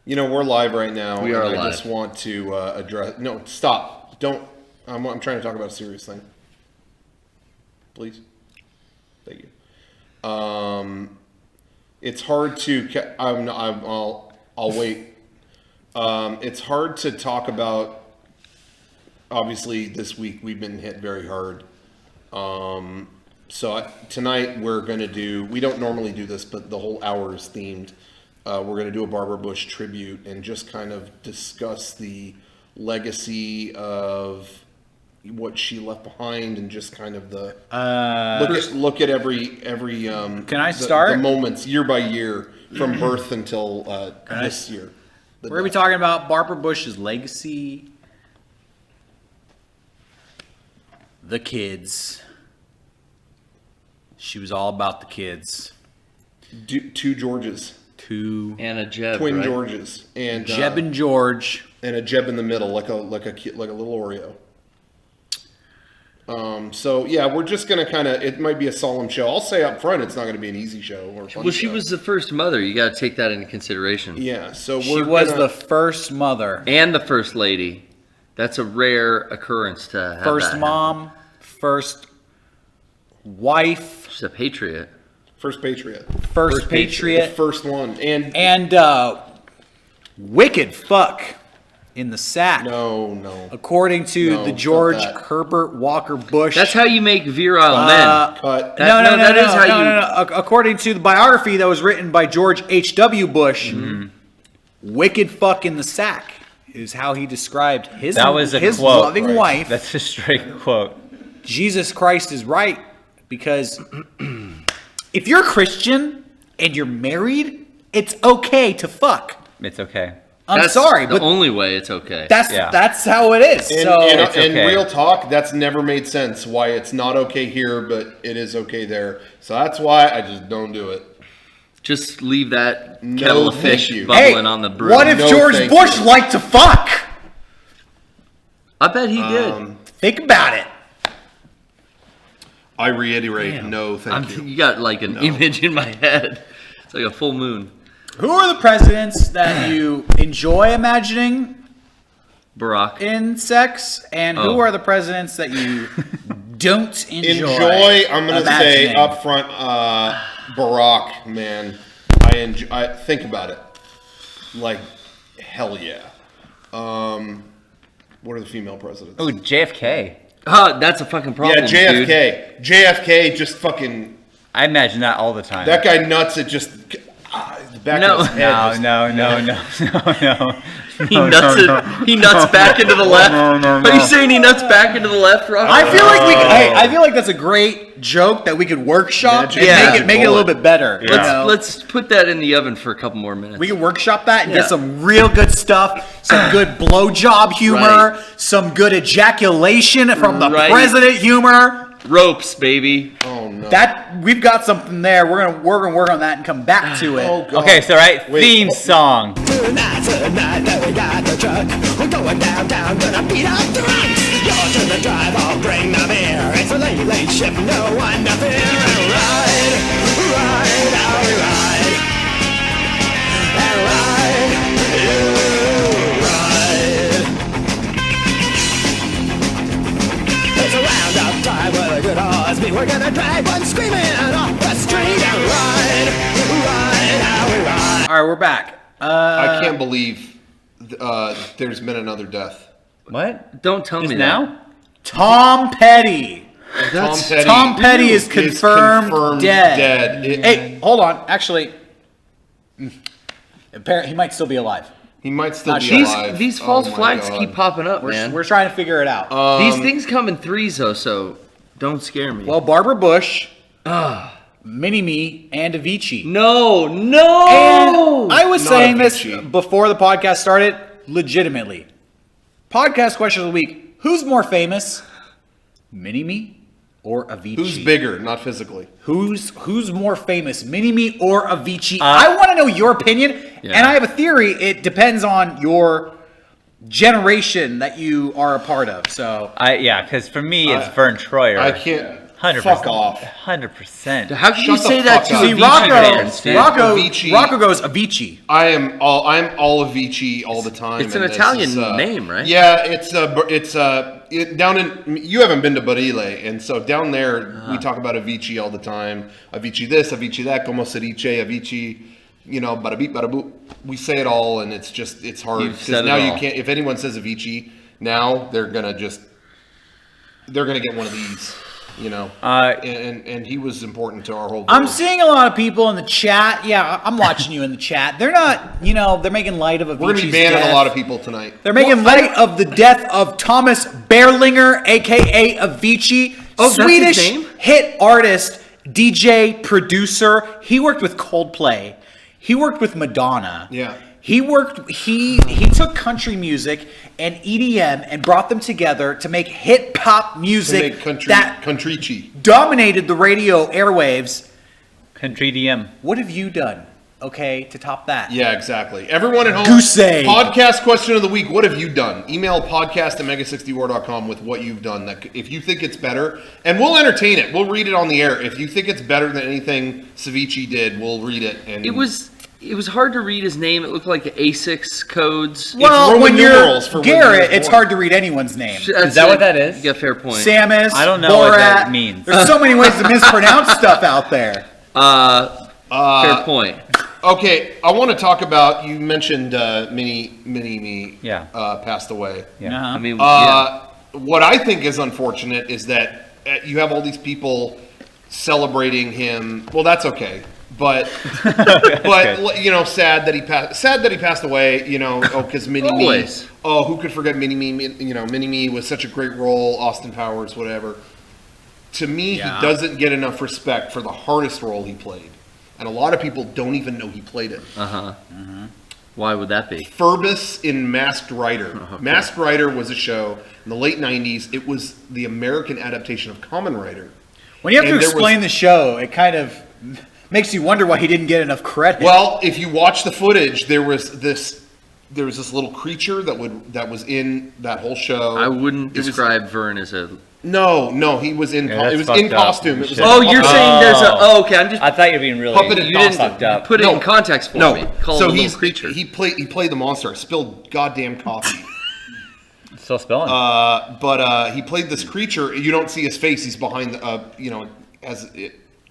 We're live right now. We are and live. I just want to address... No, stop. Don't... I'm trying to talk about a serious thing. Please. Thank you. It's hard to... I'll wait. It's hard to talk about... Obviously, this week we've been hit very hard. So tonight we're going to do... We don't normally do this, but the whole hour is themed. We're going to do a Barbara Bush tribute and just kind of discuss the legacy of what she left behind and just kind of the look at every Can I start? The moments year by year from birth until this year. We're going to be talking about Barbara Bush's legacy, the kids. She was all about the kids. Two Georges. And a Jeb, Twin right? Georges. And Jeb and George. And a Jeb in the middle, like a little Oreo. So yeah, we're just gonna it might be a solemn show. I'll say up front, it's not gonna be an easy show or a fun Well, she show. was the first mother. You got to take that into consideration. Yeah, so She was the first mother. And the first lady. That's a rare occurrence to have. First that mom, first wife. She's a patriot. First patriot. First patriot. The first one. And wicked fuck in the sack. No. According to No, the George cut that. Herbert Walker Bush. That's how you make virile men. Cut. No. According to the biography that was written by George H.W. Bush, wicked fuck in the sack is how he described his quote, loving wife. That's a straight quote. Jesus Christ is right, because if you're a Christian and you're married, it's okay to fuck. It's okay. I'm sorry, the but only way it's okay. that's how it is. And So real talk, that's never made sense. Why it's not okay here, but it is okay there. So that's why I just don't do it. Just leave that No, kettle of thank fish you. bubbling on the broom. what if No, George thank Bush you. liked to fuck? I bet he did. Think about it. I reiterate, no, thank you. You got like an image in my head. It's like a full moon. Who are the presidents that you enjoy imagining Barack. in sex, and who Oh. are the presidents that you don't Enjoy. I'm gonna say imagining? up front, Barack, man. I think about it. Like, hell yeah. What are the female presidents? Oh, JFK. That's a fucking problem. Yeah, JFK. Dude. JFK just fucking. I imagine that all the time. That guy nuts. It just. The back No. of his head. No. He nuts back into the left. Are you saying he nuts back into the left, Rob? I feel like I feel like that's a great joke that we could workshop Yeah, and make it a little bit better. you know? Let's put that in the oven for a couple more minutes. We can workshop that and Yeah. get some real good stuff, some good blowjob humor, Right. some good ejaculation from the Right. president humor. Ropes, baby. Oh no. That we've got something there. We're gonna work on that and come back to it. Oh, God. Okay, so Wait. theme song. Tonight, that we got the truck. We're going downtown, gonna beat up the ranks. You're to the drive, I'll bring the beer. It's a late shift, no one to fear. And ride, how we ride. And ride, you ride. It's a roundup time with a good horse. We're gonna drive one screaming off the street and ride, how we ride. All right, we're back. I can't believe there's been another death. What? Don't tell me now? Tom Petty. Tom Petty is confirmed dead. Hey, hold on. Actually, apparently he might still be alive. He might still be These alive. these false Oh, my flags God. keep popping up, man. We're trying to figure it out. These things come in threes, though, so don't scare me. Well, Barbara Bush, Mini-Me, and Avicii. no. And I was Not saying this Avicii. before the podcast started, legitimately. Podcast question of the week. Who's more famous? Mini-Me or Avicii? Who's bigger? Not physically. Who's more famous, Mini-Me or Avicii? I want to know your opinion, Yeah. and I have a theory. It depends on your generation that you are a part of. So Because for me, it's Verne Troyer. I can't. 100%. Fuck off. 100%. How can you Shut the say that fuck to up. a See, Avicii fan, Steve? Avicii. Rocco goes Avicii. I'm all Avicii all the time. It's an and Italian name, right? Yeah, it's down in. You haven't been to Barile, and so down there we talk about Avicii all the time. Avicii this, Avicii that, como se dice, Avicii. You know, bada beep, bada boop. We say it all, and it's hard You've because said it now you all. can't. If anyone says Avicii now, they're gonna get one of these. You know, and he was important to our whole. I'm village. seeing a lot of people in the chat. Yeah, I'm watching you in the chat. They're not, they're making light of Avicii's We're gonna be banning death. a lot of people tonight. They're making light of the death of Thomas Berlinger, a.k.a. Avicii. Oh, that's his Swedish name? hit artist, DJ, producer. He worked with Coldplay. He worked with Madonna. Yeah. He took country music and EDM and brought them together to make hip hop To music make that country dominated the radio airwaves. Country DM. What have you done, okay, to top that? Yeah, exactly. Everyone at home, Goose egg. podcast question of the week. What have you done? Email podcast@mega64.com with what you've done. That if you think it's better, and we'll entertain it. We'll read it on the air. If you think it's better than anything Savici did, we'll read it. And It was hard to read his name. It looked like A6 codes. Well, Roman when you're numerals for when he Garrett, was it's born. hard to read anyone's name. Is that what that is? You got a fair point. Samus, I don't know Borat. what that means. There's so many ways to mispronounce stuff out there. Fair point. Okay, I want to talk about. You mentioned Mini Me. Yeah. Passed away. Yeah. Uh-huh. I mean, yeah. What I think is unfortunate is that you have all these people celebrating him. Well, that's okay, but Okay. you know, sad that he passed away. You know, because Mini Me. Always. Oh, who could forget Mini Me? You know, Mini Me was such a great role. Austin Powers, whatever. To me, Yeah. he doesn't get enough respect for the hardest role he played, and a lot of people don't even know he played it. Why would that be? Furbus in Masked Rider. Masked Rider was a show in the late 90s. It was the American adaptation of Kamen Rider. When you have to And there explain the show, it kind of makes you wonder why he didn't get enough credit. Well, if you watch the footage, there was this little creature that was in that whole show. I wouldn't It was- describe Verne as a. No, he was in. Yeah, It that's was in fucked up. costume. It was Shit. Oh, you're saying there's a. Oh. Oh, okay. I'm just. I thought you were being really Puppeted You didn't fucked up. put it No. in context for me. Call so him a he's little creature. he played the monster. I spilled goddamn coffee. Still spelling. But he played this creature. You don't see his face. He's behind the, as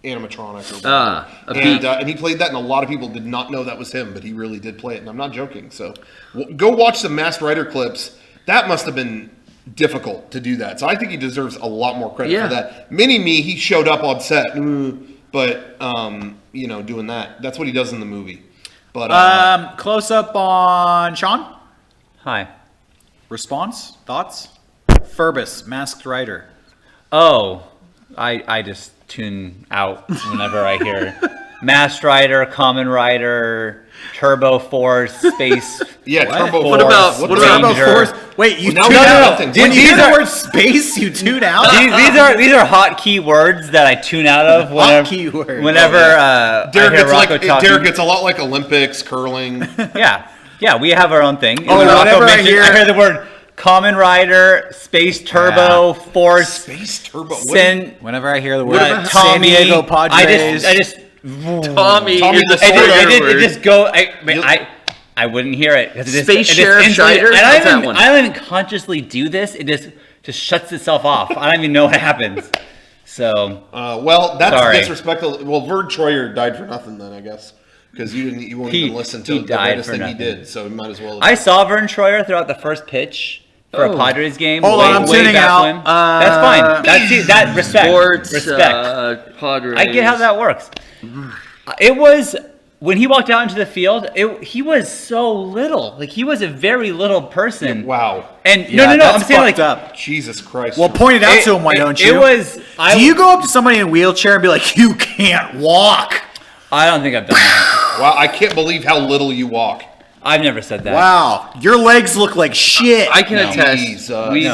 animatronic. Or whatever. A beak. And he played that, and a lot of people did not know that was him, but he really did play it, and I'm not joking. So go watch the Masked Rider clips. That must have been difficult to do that. So I think he deserves a lot more credit Yeah. for that. Mini Me, he showed up on set, but doing that. That's what he does in the movie. But Close up on Shawn. Hi. Response? Thoughts? Furbus, Masked Rider. Oh, I just tune out whenever I hear Masked Rider, Kamen Rider, Turbo Force, Space. yeah, What? Turbo What Force. about- What what the- about- Turbo Danger. Force. Wait, you Well, tune now we out? got nothing. When you These hear the are- word space, you tune out? these are hot key words that I tune out of whenever, key words. whenever I Derek, hear it's Rocco talking. Derek, it's a lot like Olympics, curling. Yeah, we have our own thing. And Oh, when Rocco whenever I mentioned- hear- I hear the word Kamen Rider, Space Turbo, Force, Space Turbo. What Sin, Whenever I hear the word San Tommy, Diego Padres, I just Tommy Tommy is the a Sword four-letter it word. just go. I wouldn't hear it. 'Cause it just- Space it just Sheriff instantly- Shider? I What's don't that even, one? I don't even consciously do this. It just shuts itself off. I don't even know what happens. So well, that's Sorry. disrespectful. Well, Verne Troyer died for nothing then, I guess, because you won't He- even listen to he the died greatest for thing nothing. he did. So we might as well. I saw Verne Troyer throughout the first pitch for a Oh. Padres game. Hold on, I'm way tuning back out. when. That's fine. That respect. Sports, Respect. Padres. I get how that works. It was when he walked out into the field. He was so little. Like he was a very little person. wow, And Yeah, no. that's I'm saying like fucked up. Jesus Christ. Well, point it out to him, why don't you? It was. Do you go up to somebody in a wheelchair and be like, "You can't walk"? I don't think I've done that. wow, I can't believe how little you walk. I've never said that. Wow, your legs look like shit. I can No. attest. Please,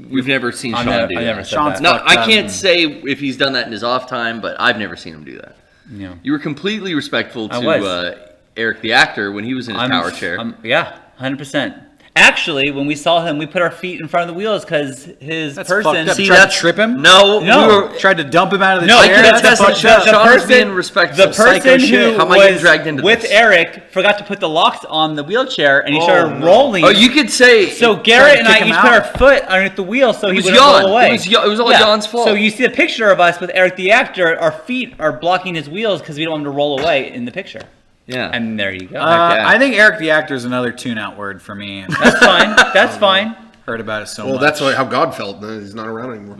We've never seen I've Shawn never, do I've never that. said Sean's that. No, fucked I up. can't say if he's done that in his off time, but I've never seen him do that. Yeah. You were completely respectful I was. to Eric the actor when he was in his tower chair. Yeah, 100%. Actually, when we saw him, we put our feet in front of the wheels because his That's person. fucked up. See, Tried to that's- trip him? No, No. Tried to dump him out of the No, chair? that's That's fucked fucked up. up. Sean was being respectful. The person Psycho who shit. How am I getting was dragged into with this? Eric forgot to put the locks on the wheelchair, and he started no. rolling. Oh, you could say. So Tried Garrett to and I kick him each out. put our foot underneath the wheel so he was wouldn't Jan. roll away. It was all Jan's fault. So you see a picture of us with Eric the actor. Our feet are blocking his wheels because we don't want him to roll away in the picture. Yeah. And there you go. Yeah. I think Eric the actor is another tune-out word for me. That's fine. That's fine. Heard about it so Well, much. that's how God felt. He's not around anymore.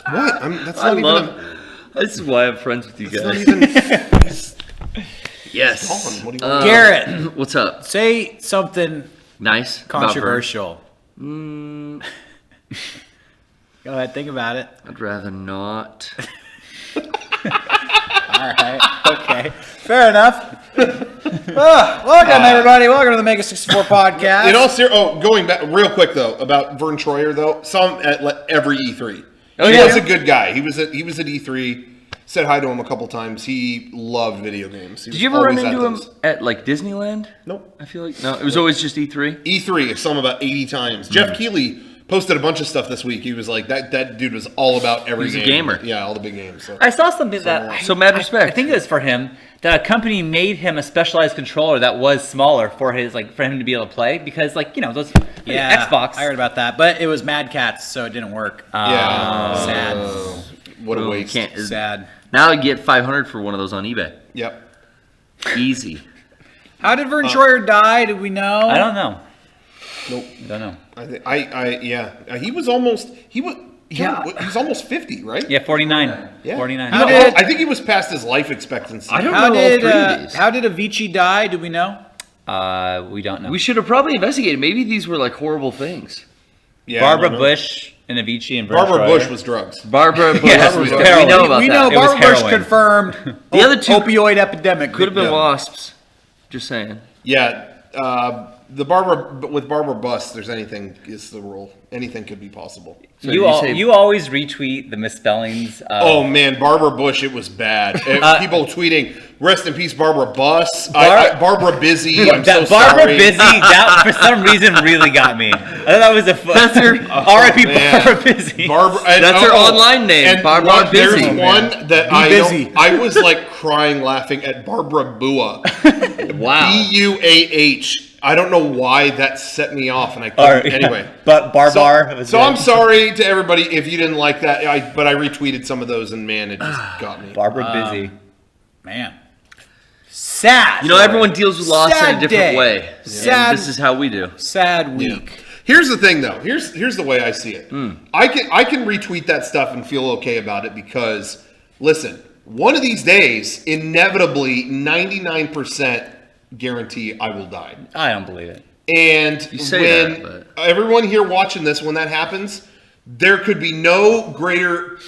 What? That's I not even. love. This is why I'm friends with you It's not guys. even. Yes. Colin, what do you want? Garrett, What's up? say something Nice. About Verne. controversial. Go ahead, think about it. I'd rather not. All right. Okay. Fair enough. Welcome, everybody. Welcome to the MEGA64 podcast. In all going back real quick though about Verne Troyer though, saw him at every E3. Oh, He yeah? was a good guy. He was at E3. Said hi to him a couple times. He loved video games. He Did was you ever run always into him those. at like Disneyland? Nope. I feel like no. It was always just E3. E3. I saw him about 80 times. Jeff Keighley posted a bunch of stuff this week. He was like that dude was all about every He's a game. gamer. Yeah, all the big games. So. I saw something that. So mad respect. I think it was for him that a company made him a specialized controller that was smaller for his for him to be able to play because those Xbox. I heard about that, but it was Mad Cats, so it didn't work. Yeah. Sad. What a Boom, waste. can't- Sad. Now I get 500 for one of those on eBay. Yep. Easy. How did Verne Troyer die? Did we know? I don't know. Nope. I don't know. I think he was almost he's almost 50, right? Yeah, 49. Yeah. 49. How did- I think he was past his life expectancy. I don't How know did all three of these. how did Avicii die? Do we know? We don't know. We should have probably investigated. Maybe these were like horrible things. Yeah, Barbara I don't know. Bush and Avicii and Verne Barbara Troyer. Bush was drugs. Barbara Bush. Yes, was it was we heroin. know about we that. know It was Barbara Bush heroin. confirmed The other two opioid epidemic. could have been Yeah. wasps. Just saying. Yeah, the Barbara with Barbara Bust. There's anything is the rule. Anything could be possible. So You always retweet the misspellings. Oh man, Barbara Bush, it was bad. People tweeting, "Rest in peace, Barbara Buss." Barbara Busy. I'm so that Barbara sorry. Busy, that for some reason really got me. I thought that was a fun. That's her- R.I.p. man. Barbara Busy. That's her online name, Barbara Busy. There's one that busy. I was like crying laughing at Barbara Bua. Wow. Buah. I don't know why that set me off, and I couldn't. Anyway. But Barbar. was So good. I'm sorry to everybody if you didn't like that. But I retweeted some of those, and man, it just got me. Barbara Busy. Man. Sad. You know, everyone deals with loss in Sad a different day. way. Sad- And this is how we do. Sad week. Here's the thing, though. Here's the way I see it. I can retweet that stuff and feel okay about it because, listen, one of these days, inevitably, 99% guarantee I will die. I don't believe it. And You say that, when everyone here watching this, when that happens, there could be no greater.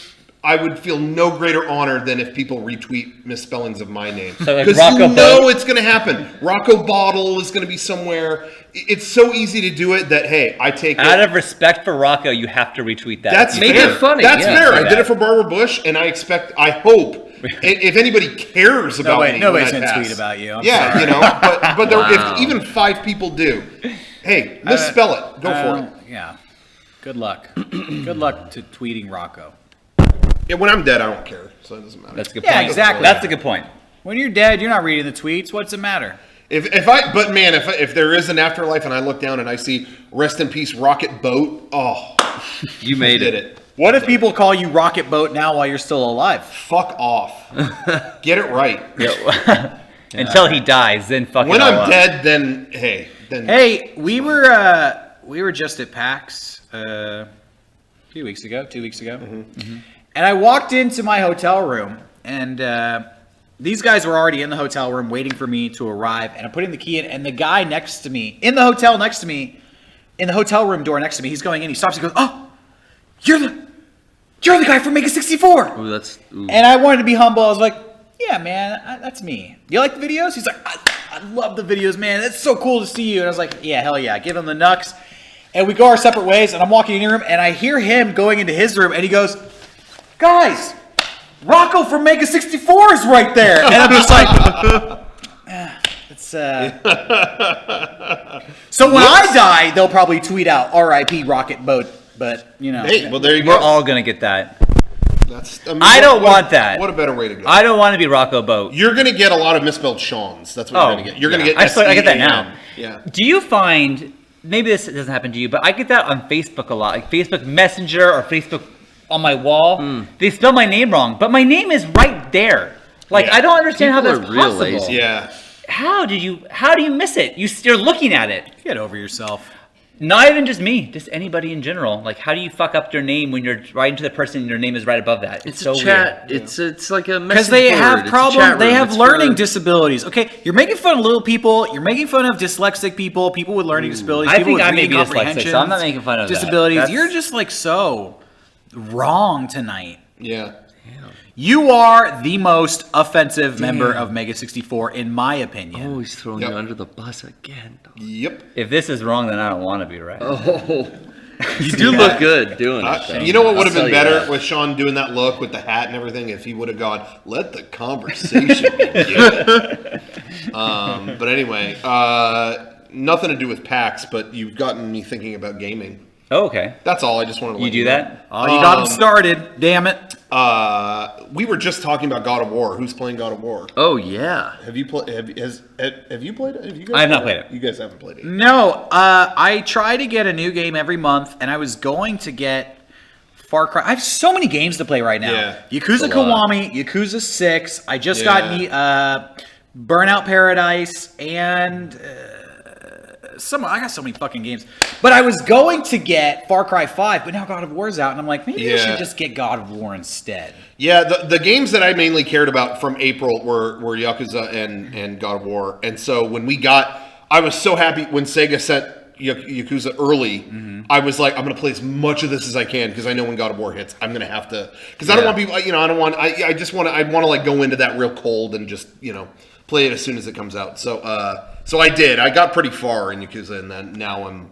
I would feel no greater honor than if people retweet misspellings of my name. So, like, Because Rocco you know Boat- it's going to happen. Rocco Bottle is going to be somewhere. It's so easy to do it that, hey, I take Out it. of respect for Rocco, you have to retweet that. That's Make fair. it funny, That's yeah. fair. I Yeah. did it for Barbara Bush, and I hope, if anybody cares about me, nobody's when I gonna pass. tweet about you. I'm Yeah, sorry. you know, but there, Wow. if even 5 people do, hey, misspell it. Go for it. Yeah. Good luck. Good luck to tweeting Rocco. Yeah, when I'm dead, I don't care, so it doesn't matter. That's a good Yeah, point. exactly. That's a good point. When you're dead, you're not reading the tweets. What's the matter? But man, if there is an afterlife and I look down and I see "Rest in Peace, Rocket Boat," oh, You made did it. it. What if people call you Rocket Boat now while you're still alive? Fuck off. Get it right. Until he dies, then fucking When all I'm up. dead, then Hey, we were just at PAX a few weeks ago, 2 weeks ago, and I walked into my hotel room, and these guys were already in the hotel room waiting for me to arrive, and I'm putting the key in, and the guy next to me, in the hotel next to me, in the hotel room door next to me, he's going in, he stops and goes, "Oh, you're the guy from MEGA64." Ooh, that's. Ooh. And I wanted to be humble. I was like, "Yeah, man, that's me. Do you like the videos?" He's like, I love the videos, man. It's so cool to see you." And I was like, "Yeah, hell yeah. Give him the knucks." And we go our separate ways, and I'm walking in your room, and I hear him going into his room, and he goes, "Guys, Rocco from MEGA64 is right there." And I'm just like, It's So when I die, they'll probably tweet out "R.I.P. Rocket Boat." But you know, Hey, well, there you We're go. all gonna get that. I don't want that. What a better way to go. I don't want to be Rocco Boat. You're going to get a lot of misspelled Shawns. That's what you're going to get. You're going to get I get that SEAN. now. Yeah. Do you find, maybe this doesn't happen to you, but I get that on Facebook a lot, like Facebook Messenger or Facebook on my wall. They spell my name wrong, but my name is right there. Like, Yeah. I don't understand how People that's are real possible. lazy. Yeah. How do you miss it? You're looking at it. get over yourself. Not even just me, just anybody in general. Like, how do you fuck up your name when you're writing to the person and your name is right above that? It's so a chat. weird. It's like a Because message they board. have It's a problems. chat They room. have It's learning for- disabilities. Okay, you're making fun of little people. You're making fun of dyslexic people. People with learning disabilities. I people think with I may reading be dyslexic, so I'm comprehension not making fun of that. disabilities. That's- You're just like so wrong tonight. Yeah. You are the most offensive member of MEGA64, in my opinion. Oh, he's throwing Yep. you under the bus again. Yep. If this is wrong, then I don't want to be right. Oh, you do look good doing it. though. You know what would have I'll been tell you better that. with Shawn doing that look with the hat and everything if he would have gone, let the conversation begin. But anyway, nothing to do with PAX, but you've gotten me thinking about gaming. Oh, okay. That's all. I just wanted to let You do know. that? Oh, you got him started. Damn it. We were just talking about God of War. Who's playing God of War? Oh yeah. Have you played? Have you played it? Have you guys I have not played it. You guys haven't played it. No, I try to get a new game every month, and I was going to get Far Cry. I have so many games to play right now. Yeah, Yakuza a lot. Kiwami, Yakuza 6. I just Yeah. got Burnout Paradise, and I got so many fucking games. But I was going to get Far Cry 5, but now God of War's out, and I'm like, maybe I Yeah. should just get God of War instead. Yeah, the games that I mainly cared about from April were Yakuza and God of War. And so when I was so happy when Sega sent Yakuza early. I was like, I'm going to play as much of this as I can because I know when God of War hits, I'm going to have to. Because I don't want people, I just want to like go into that real cold and just, play it as soon as it comes out. So I did. I got pretty far in Yakuza, and then now I'm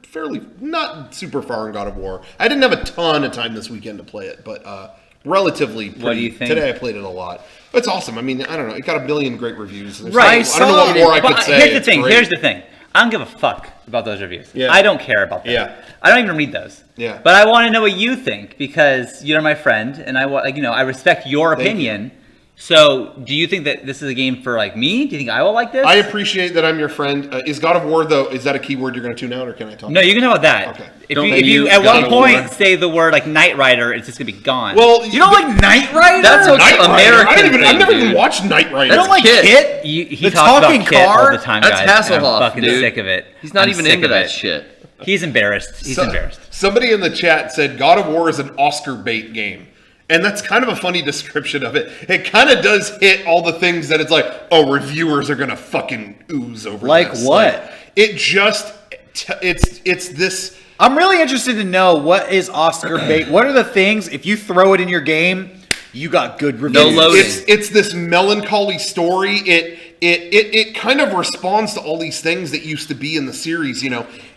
fairly not super far in God of War. I didn't have a ton of time this weekend to play it, but relatively. What do you think? Today I played it a lot. It's awesome. I mean, I don't know. It got a billion great reviews. There's Right. I don't know what more I could But say. Here's the It's thing. great. Here's the thing. I don't give a fuck about those reviews. Yeah. I don't care about them. Yeah. I don't even read those. Yeah. But I want to know what you think because you're my friend, and I respect your Thank you. opinion. So, do you think that this is a game for like me? Do you think I will like this? I appreciate that I'm your friend. Is God of War though? Is that a keyword you're going to tune out, or can I talk? No, you can talk about that. Okay. If you at God one of point War. say the word like Knight Rider, it's just gonna be gone. Well, You don't like Knight Rider? That's okay. Knight Rider. American I've thing, never even dude. watched Knight Rider. You don't like Kit. Kit? he the talks talking about Kit all car? the time, That's guys. and Hasselhoff, I'm fucking dude. sick of it. He's not I'm even sick into of that it. shit. He's embarrassed. He's embarrassed. Somebody in the chat said God of War is an Oscar bait game. And that's kind of a funny description of it. It kind of does hit all the things that it's like, oh, reviewers are going to fucking ooze over Like this. what? It just, it's this. I'm really interested to know what is Oscar bait. What are the things, if you throw it in your game, you got good reviews? No loading. It's this melancholy story. It kind of responds to all these things that used to be in the series,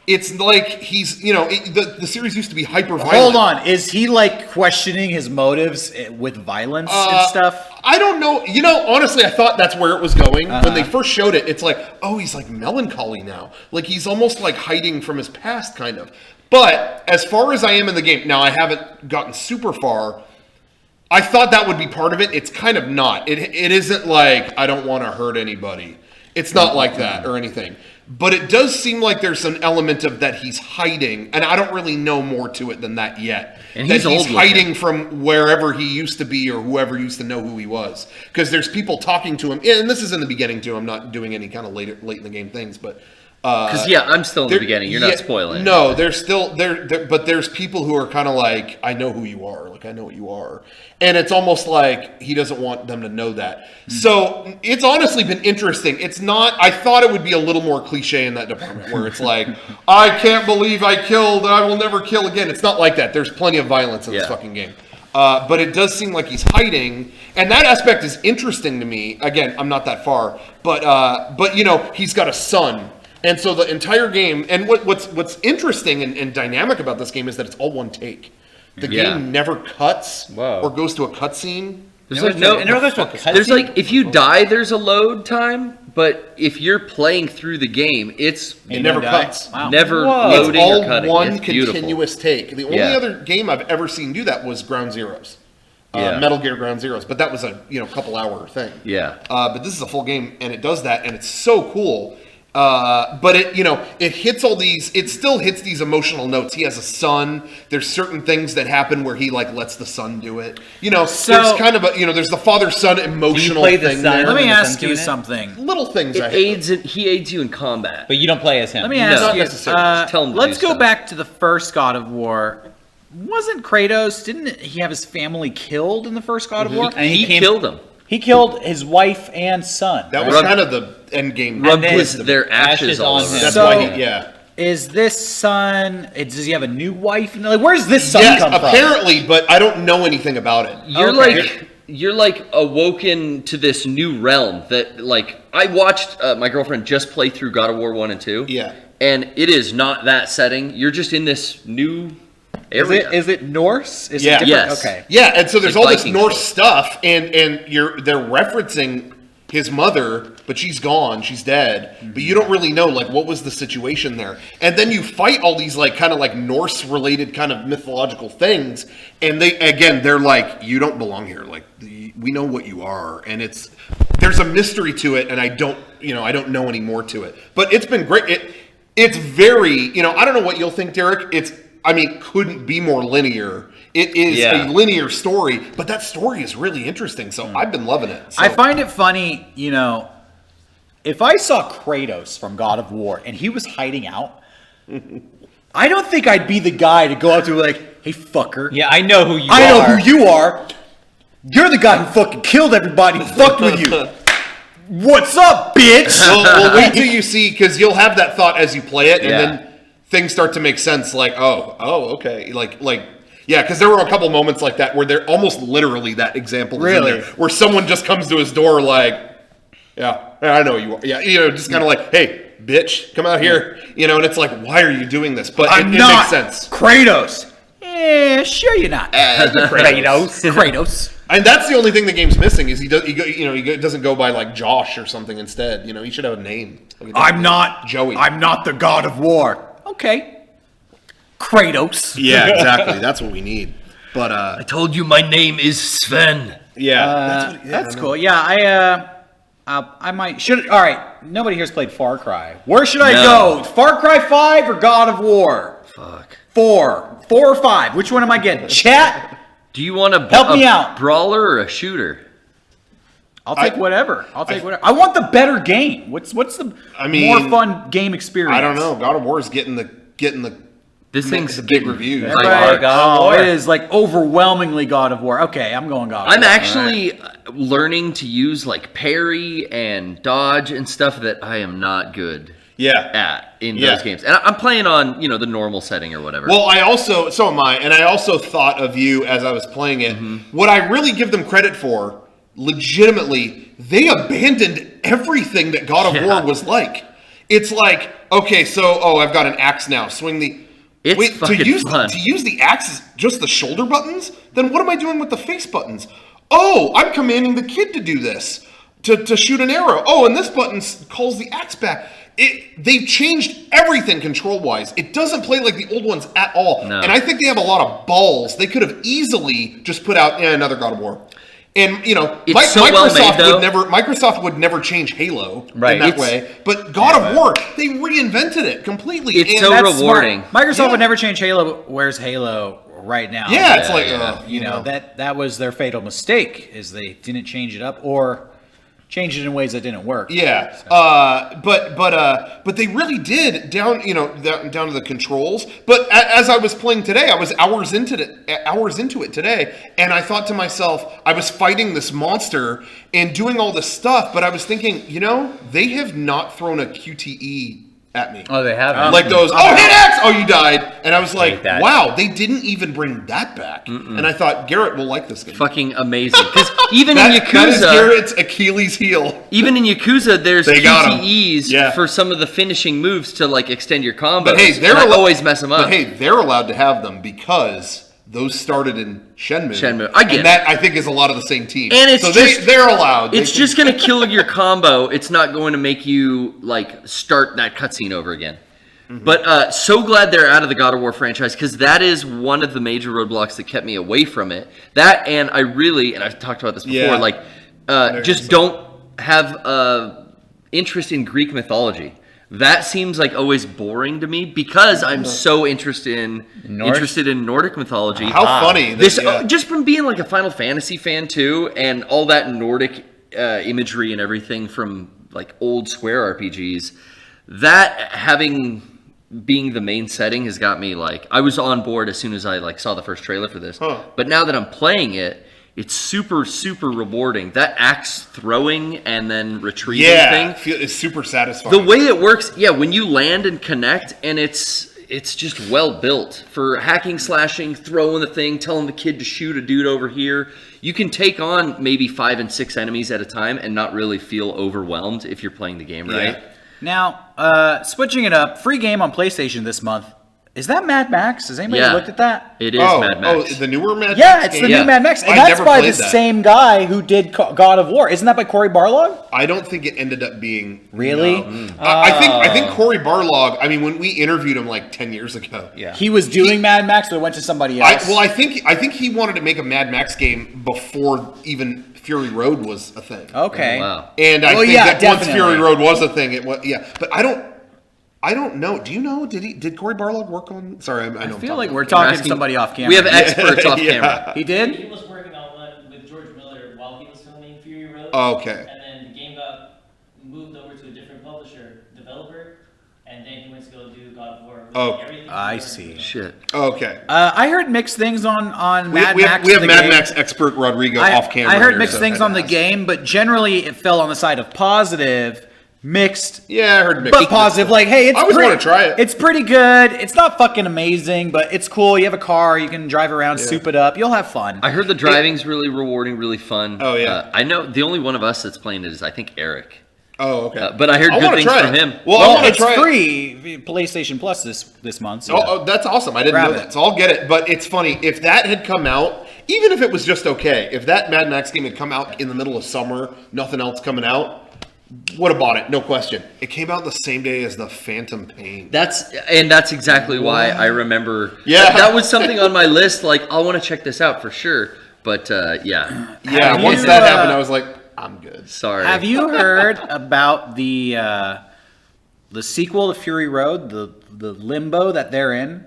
It's like he's, the series used to be hyper violent. Hold on. Is he like questioning his motives with violence and stuff? I don't know. Honestly, I thought that's where it was going. When they first showed it, it's like, oh, he's like melancholy now. Like he's almost like hiding from his past, kind of. But as far as I am in the game, now I haven't gotten super far. I thought that would be part of it. It's kind of not. It isn't like I don't want to hurt anybody. It's not like that or anything. But it does seem like there's an element of that he's hiding, and I don't really know more to it than that yet. And that he's old he's hiding from wherever he used to be or whoever used to know who he was. Because there's people talking to him, and this is in the beginning too. I'm not doing any kind of late in the game things, but Because I'm still in the beginning. You're not spoiling. No, there's still there, but there's people who are kind of like, I know who you are, like I know what you are, and it's almost like he doesn't want them to know that. So it's honestly been interesting. It's not. I thought it would be a little more cliche in that department, where it's like, I can't believe I killed, I will never kill again. It's not like that. There's plenty of violence in this fucking game. But it does seem like he's hiding, and that aspect is interesting to me. Again, I'm not that far, but he's got a son. And so the entire game, and what's interesting and dynamic about this game is that it's all one take. The game never cuts or goes to a cutscene. There's like no. It never goes to a cutscene? There's like if you die, there's a load time, but if you're playing through the game, it never cuts. Wow. never Whoa. loading It's or all cutting. one It's beautiful. continuous take. The only Yeah. other game I've ever seen do that was Ground Zeroes. Yeah. Metal Gear Ground Zeroes, but that was a couple hour thing. Yeah. But this is a full game, and it does that, and it's so cool. But it hits all these. It still hits these emotional notes. He has a son. There's certain things that happen where he like lets the son do it. So- there's kind of there's the father-son emotional play the thing son? there. Let me the ask son's you doing it? something. Little things. He aids you in combat. But you don't play as him. Let me No, ask not you. necessarily. Just tell him to Let's do go stuff. back to the first God of War. Wasn't Kratos? Didn't he have his family killed in the first God of War? And he came- killed him. He killed his wife and son. That was Rubbed- kind of the end game. Rubbed then their ashes all on over. him. That's So- why he. Is this son? Does he have a new wife? Like, where's this son Yes, come from? apparently, but I don't know anything about it. You're like awoken to this new realm that like I watched my girlfriend just play through God of War 1 and 2. Yeah. And it is not that setting. You're just in this new area. Is it Norse? Is Yeah. it different? Yes. Okay. Yeah, and so there's Like all this Viking Norse shit. stuff, and they're referencing his mother, but she's gone, she's dead. But you don't really know like what was the situation there. And then you fight all these like kind of like Norse related kind of mythological things, and they're like, you don't belong here. Like we know what you are, and there's a mystery to it, and I don't know any more to it. But it's been great. It's very I don't know what you'll think, Derek. Couldn't be more linear. It is Yeah. a linear story, but that story is really interesting. So I've been loving it. So. I find it funny, if I saw Kratos from God of War and he was hiding out, I don't think I'd be the guy to go out to like, hey fucker. Yeah, I know who you I are. know who you are. You're the guy who fucking killed everybody who fucked with you. What's up, bitch? Well, wait till you see, because you'll have that thought as you play it, and Yeah. then things start to make sense. Like, oh, okay, yeah, because there were a couple moments like that where they're almost literally that example is in Really? there, where someone just comes to his door like, yeah, I know you are. Yeah, just kind of like, hey, bitch, come out here. And it's like, why are you doing this? But it makes sense. Kratos. Sure you're not. Kratos. And that's the only thing the game's missing is he doesn't go by like Josh or something instead. He should have a name. I'm not Joey. I'm not the God of War. Okay. Kratos. Yeah, exactly. That's what we need. But I told you my name is Sven. yeah, That's cool. Yeah, I might should. All right. Nobody here's played Far Cry. Where should I No. go? Far Cry 5 or God of War? Fuck. 4 or 5. Which one am I getting? Chat. Do you want Help me out. brawler or a shooter? I'll take whatever. I want the better game. What's the more fun game experience? I don't know. God of War is getting the This thing's the big reviews. Like, Right. God of War. It is like overwhelmingly God of War. Okay, I'm going God of War. I'm actually learning to use like parry and dodge and stuff that I am not good at in those games. And I'm playing on, the normal setting or whatever. Well, so am I, and I also thought of you as I was playing it. What I really give them credit for, legitimately, they abandoned everything that God of War was like. It's like, okay, so I've got an axe now. Swing the. It's fucking fun. To use the axe is just the shoulder buttons? Then what am I doing with the face buttons? Oh, I'm commanding the kid to do this, to shoot an arrow. Oh, and this button calls the axe back. They've changed everything control-wise. It doesn't play like the old ones at all. No. And I think they have a lot of balls. They could have easily just put out another God of War. And It's so well made, though. Microsoft would never change Halo Right. in that It's- way. But God of War, they reinvented it completely. It's And so that's rewarding. Smart. Microsoft Yeah. would never change Halo. But where's Halo right now? Yeah, it's like that was their fatal mistake is they didn't change it up or change it in ways that didn't work. Yeah, but they really did down to the controls. But as I was playing today, I was hours into it today, and I thought to myself, I was fighting this monster and doing all this stuff, but I was thinking, they have not thrown a QTE at me. Oh, they haven't. Like those, hit X, you died. And I was like, that. wow, they didn't even bring that back. And I thought, Garrett will like this game. Fucking amazing. Because even that in is Yakuza, Garrett's Achilles heel. there's They got 'em. QTEs Yeah. for some of the finishing moves to like extend your combos. But hey, and I always mess them up. But hey, they're allowed to have them because those started in Shenmue. I get and that I think is a lot of the same team. And it's so just, they're allowed. It's just going to kill your combo. It's not going to make you like start that cutscene over again. Mm-hmm. But so glad they're out of the God of War franchise, because that is one of the major roadblocks that kept me away from it. That, and I really, and I've talked about this before, like just don't have interest in Greek mythology. That seems like always boring to me, because I'm so interested in Nordic mythology. How funny! Just from being like a Final Fantasy fan too, and all that Nordic imagery and everything from like old Square RPGs. That being the main setting has got me like, I was on board as soon as I like saw the first trailer for this. But now that I'm playing it, it's super, super rewarding. That axe throwing and then retrieving thing. It's super satisfying. The way it works, when you land and connect, and it's just well built for hacking, slashing, throwing the thing, telling the kid to shoot a dude over here. You can take on maybe 5 and 6 enemies at a time and not really feel overwhelmed if you're playing the game right. Now, switching it up, free game on PlayStation this month. Is that Mad Max? Has anybody looked at that? It is Mad Max. Oh, the newer Mad Max? Yeah, it's the new Mad Max. And that's by the same guy who did God of War. Isn't that by Cory Barlog? I don't think it ended up being. Really? No. I think Cory Barlog, I mean, when we interviewed him like 10 years ago. Yeah. He was doing Mad Max, or it went to somebody else? I think he wanted to make a Mad Max game before even Fury Road was a thing. Okay. Oh, wow. And I think that definitely. once Fury Road was a thing, it was, But I don't know. Do you know? Did Cory Barlog work on? Sorry, I know. I feel like we're talking to somebody off camera. We have experts off camera. He did? He was working on one with George Miller while he was filming Fury Road. Oh, okay. And then the game got moved over to a different developer, and then he went to go do God of War. I see. Shit. Okay. I heard mixed things on Mad Max. We have Mad Max expert Rodrigo off camera. I heard mixed things on the game, but generally it fell on the side of positive. Mixed. Yeah, I heard mixed. But positive. Like, hey, I always want to try it. It's pretty good. It's not fucking amazing, but it's cool. You have a car. You can drive around, soup it up. You'll have fun. I heard the driving's really rewarding, really fun. Oh, yeah. I know the only one of us that's playing it is, I think, Eric. Oh, okay. But I heard good things from him. Well, it's free PlayStation Plus this month. So oh, that's awesome. I didn't know that. So I'll get it. But it's funny. If that had come out, even if it was just okay, if that Mad Max game had come out in the middle of summer, nothing else coming out, would have bought it, no question. It came out the same day as the Phantom Pain. That's exactly why I remember. Yeah, that was something on my list. Like, I want to check this out for sure. But Once that happened, I was like, I'm good. Sorry. Have you heard about the sequel to Fury Road, the limbo that they're in?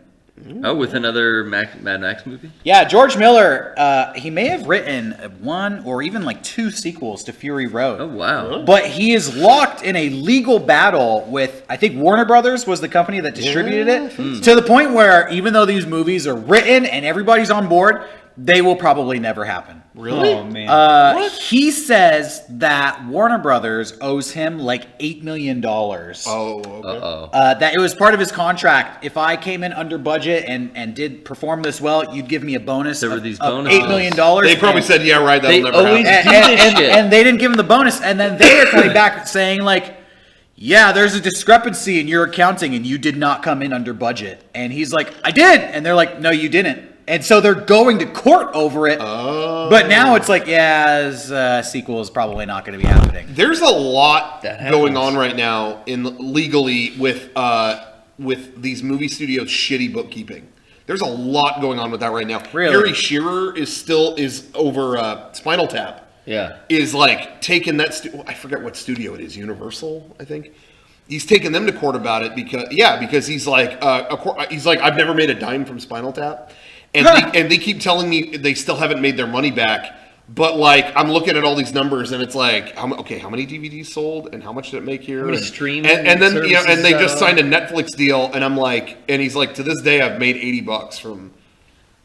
Oh, with another Mad Max movie? Yeah, George Miller, he may have written one or even like 2 sequels to Fury Road. Oh, wow. But he is locked in a legal battle with, I think Warner Brothers was the company that distributed it, to the point where even though these movies are written and everybody's on board, they will probably never happen. Really? Oh, man. He says that Warner Brothers owes him like $8 million. Oh, okay. Uh-oh. That it was part of his contract. If I came in under budget and did perform this well, you'd give me a bonus. There were of these $8 bonuses. million. They probably said, yeah, right, that'll They never always happen. do this shit. And they didn't give him the bonus. And then they are coming back saying like, yeah, there's a discrepancy in your accounting and you did not come in under budget. And he's like, I did. And they're like, no, you didn't. And so they're going to court over it. Oh. But now it's like, this sequel is probably not going to be happening. There's a lot going on right now legally with these movie studios' shitty bookkeeping. There's a lot going on with that right now. Really? Harry Shearer is over Spinal Tap. Yeah. Is like taking that. I forget what studio it is. Universal, I think. He's taken them to court about it because he's like I've never made a dime from Spinal Tap, and they keep telling me they still haven't made their money back. But like I'm looking at all these numbers and it's like, how many DVDs sold and how much did it make here? How many streaming and then and they just services, signed a Netflix deal and I'm like, and he's like, to this day I've made $80 from,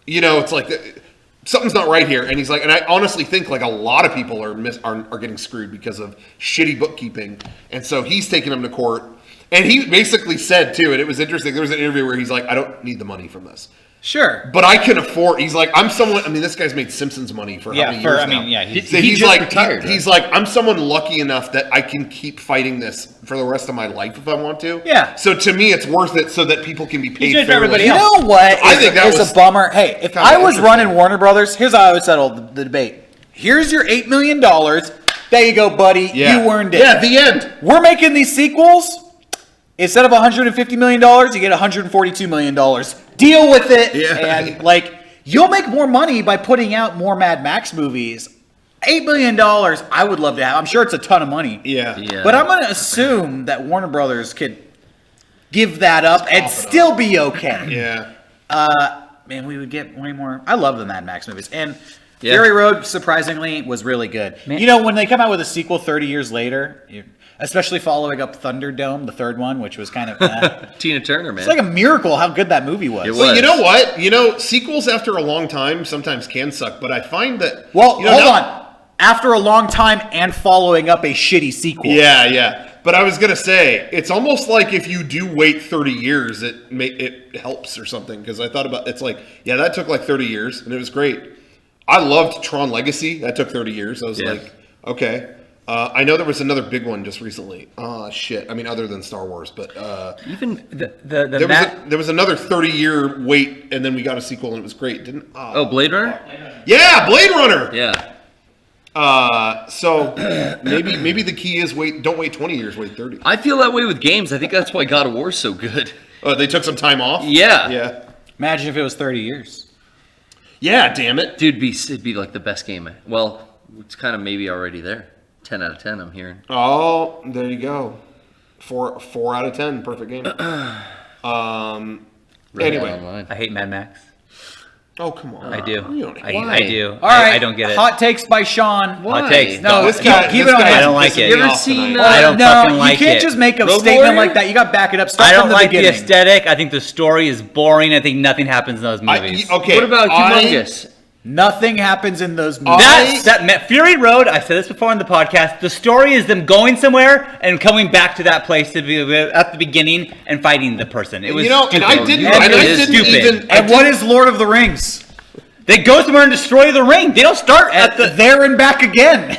it's like something's not right here. And he's like, and I honestly think like a lot of people are getting screwed because of shitty bookkeeping. And so he's taking them to court. And he basically said too, and it was interesting. There was an interview where he's like, I don't need the money from this. Sure. But I can afford. He's like, I'm someone. I mean, this guy's made Simpsons money for how many years now? He's just like, retired, he's like, I'm someone lucky enough that I can keep fighting this for the rest of my life if I want to. Yeah. So to me, it's worth it so that people can be paid just fairly. everybody You know what? I think that is was a bummer. Hey, if kinda I was interesting. running Warner Brothers, here's how I would settle the debate. Here's your $8 million. There you go, buddy. Yeah. You earned it. Yeah, the end. We're making these sequels. Instead of $150 million, you get $142 million. Deal with it. Yeah. And, like, you'll make more money by putting out more Mad Max movies. $8 million, I would love to have. I'm sure it's a ton of money. Yeah. Yeah. But I'm going to assume that Warner Brothers could give that up and still be okay. Yeah. Man, we would get way more. I love the Mad Max movies. And Yeah. Fury Road, surprisingly, was really good. Man. You know, when they come out with a sequel 30 years later, especially following up Thunderdome, the third one, which was kind of... Tina Turner, man. it's like a miracle how good that movie was. It was. Well, you know what? You know, sequels after a long time sometimes can suck, but I find that. Well, you know, hold now- on. After a long time and following up a shitty sequel. Yeah, yeah. But I was gonna say, it's almost like if you do wait 30 years, it helps or something. Because I thought about it's like, yeah, that took like 30 years, and it was great. I loved Tron Legacy. That took 30 years. I was Yeah. like, okay. I know there was another big one just recently. Oh shit! I mean, other than Star Wars, but Even there was another 30-year wait, and then we got a sequel, and it was great. Didn't? Blade Runner? Yeah, Blade Runner. Yeah. So maybe the key is don't wait 20 years, wait 30. I feel that way with games. I think that's why God of War is so good. Oh, they took some time off. Yeah. Yeah. Imagine if it was 30 years. Yeah. Damn it. Dude, it'd be like the best game. Well, it's kind of maybe already there. 10 out of 10, I'm hearing. Oh, there you go. 4 out of 10, perfect game. Anyway. Online. I hate Mad Max. Oh, come on. I do. You don't I why? do. All right. I don't get it. Hot takes by Sean. Hot takes. No, This guy. keep this it on. guy I don't is like it. pissing You me ever off seen, tonight. I don't no, fucking you like can't it. just make a Road statement Warrior? like that. You got to back it up. Start I from don't the like the beginning. aesthetic. I think the story is boring. I think nothing happens in those movies. Okay. What about Humongous? Nothing happens in those movies. Fury Road, I said this before on the podcast, the story is them going somewhere and coming back to that place to be at the beginning and fighting the person. It was You know, stupid. and I didn't. You And I know, it is didn't stupid. even. And what is Lord of the Rings? They go somewhere and destroy the ring. They don't start at the... There and back again.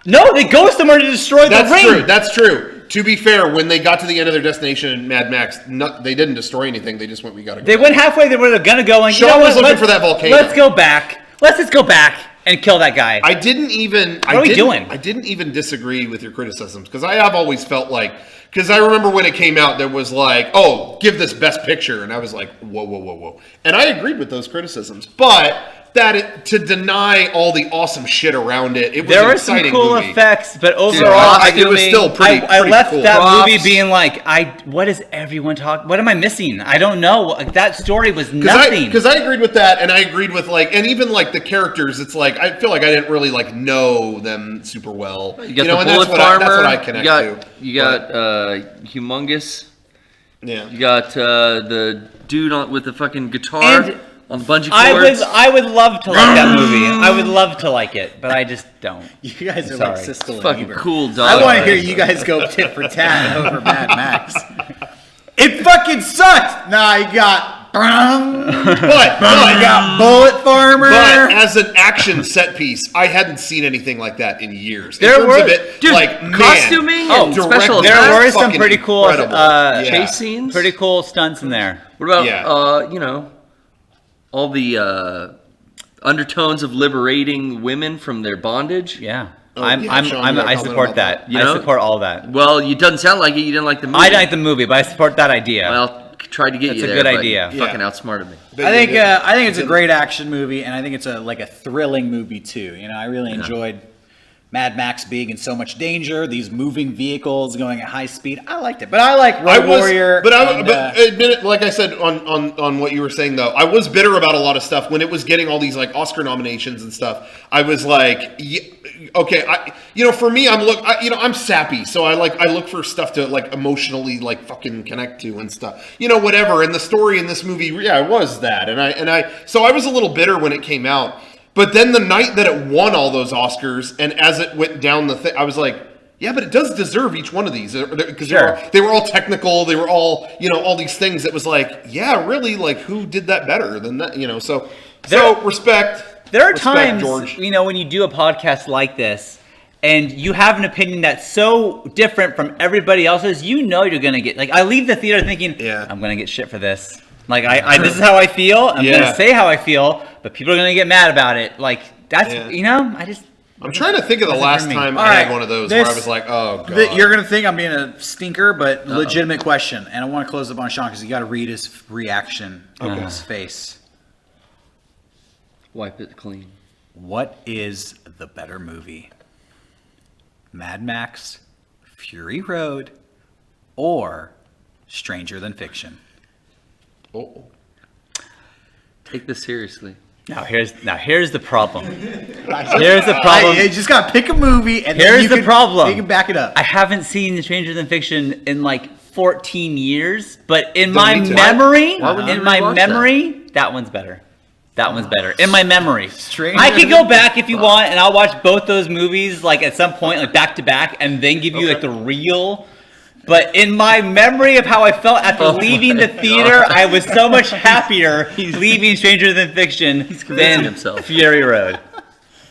No, they go somewhere to destroy That's the ring. true. That's true. To be fair, when they got to the end of their destination in Mad Max, they didn't destroy anything. They just went, we gotta go. They went halfway. They were going to go and... Shawn you know was what, looking for that volcano. Let's go back. Let's just go back and kill that guy. I didn't even. What are we doing? I didn't even disagree with your criticisms because I have always felt like. Because I remember when it came out, there was like, "Oh, give this Best Picture," and I was like, "Whoa, whoa, whoa, whoa!" And I agreed with those criticisms, but to deny all the awesome shit around it, it was there an were some exciting cool movie. effects, but overall, it was still pretty. I left cool. that Props. movie being like, what is everyone talking? What am I missing? I don't know. Like, that story was nothing. Because I agreed with that, and I agreed with and even the characters. It's like I feel like I didn't really know them super well. You got and the Bullet that's Farmer. that's what I connect to. You got Humongous. Yeah. You got the dude with the fucking guitar And on the bungee cords. I would love to like that movie. I would love to like it, but I just don't. You guys are Sorry. like Siskel and Fucking Ebert. cool dog. I want to hear you guys go tit for tat over Mad Max. It fucking sucked. Nah, you got. But You got Bullet Farmer. But as an action set piece, I hadn't seen anything like that in years. There in terms were- of it, Dude, man, costuming and direct- special There effects. were some fucking pretty cool incredible. Yeah. chase scenes. pretty cool stunts in there. What about Yeah. all the undertones of liberating women from their bondage? Yeah. Oh, yeah, Shawn, you got a I comment support about that. You know? I support all that. Well, it doesn't sound like it. You didn't like the movie. I like the movie, but I support that idea. Well, tried to get That's you a there. good but idea. you fucking outsmarted me. I think it's a great action movie, and I think it's a thrilling movie too. You know, I really enjoyed Mad Max being in so much danger, these moving vehicles going at high speed. I liked it, but I like Road Warrior. But and, admit it, like I said on what you were saying though, I was bitter about a lot of stuff when it was getting all these Oscar nominations and stuff. I was like, yeah, okay, for me, I'm sappy, so I look for stuff to emotionally fucking connect to and stuff, whatever. And the story in this movie, yeah, it was that, so I was a little bitter when it came out. But then the night that it won all those Oscars, and as it went down the thing, I was like, Yeah, but it does deserve each one of these because Sure. they were all technical. They were all, all these things that was like, yeah, really, like who did that better than that? So respect. There are Respect, times, George. when you do a podcast like this, and you have an opinion that's so different from everybody else's, you're gonna get I leave the theater thinking, I'm gonna get shit for this. Like I this is how I feel. I'm gonna say how I feel, but people are gonna get mad about it. Like that's I'm trying to think of the last time I had one of those where I was like, oh, God. You're going to think I'm being a stinker, but legitimate question. And I want to close up on Shawn because you got to read his reaction on his face. Wipe it clean. What is the better movie? Mad Max, Fury Road, or Stranger Than Fiction? Oh. Take this seriously. Now here's the problem. Here's the problem. You just got to pick a movie and here's the problem. You can back it up. I haven't seen Stranger Than Fiction in 14 years, but in Then my me too. memory, Why would you rewatch that one's better. That one's better. In my memory. Stranger I could go back if you want, and I'll watch both those movies at some point, back to back, and then give you the real. But in my memory of how I felt after leaving the theater, I was so much happier leaving Stranger Than Fiction than himself. Fury Road.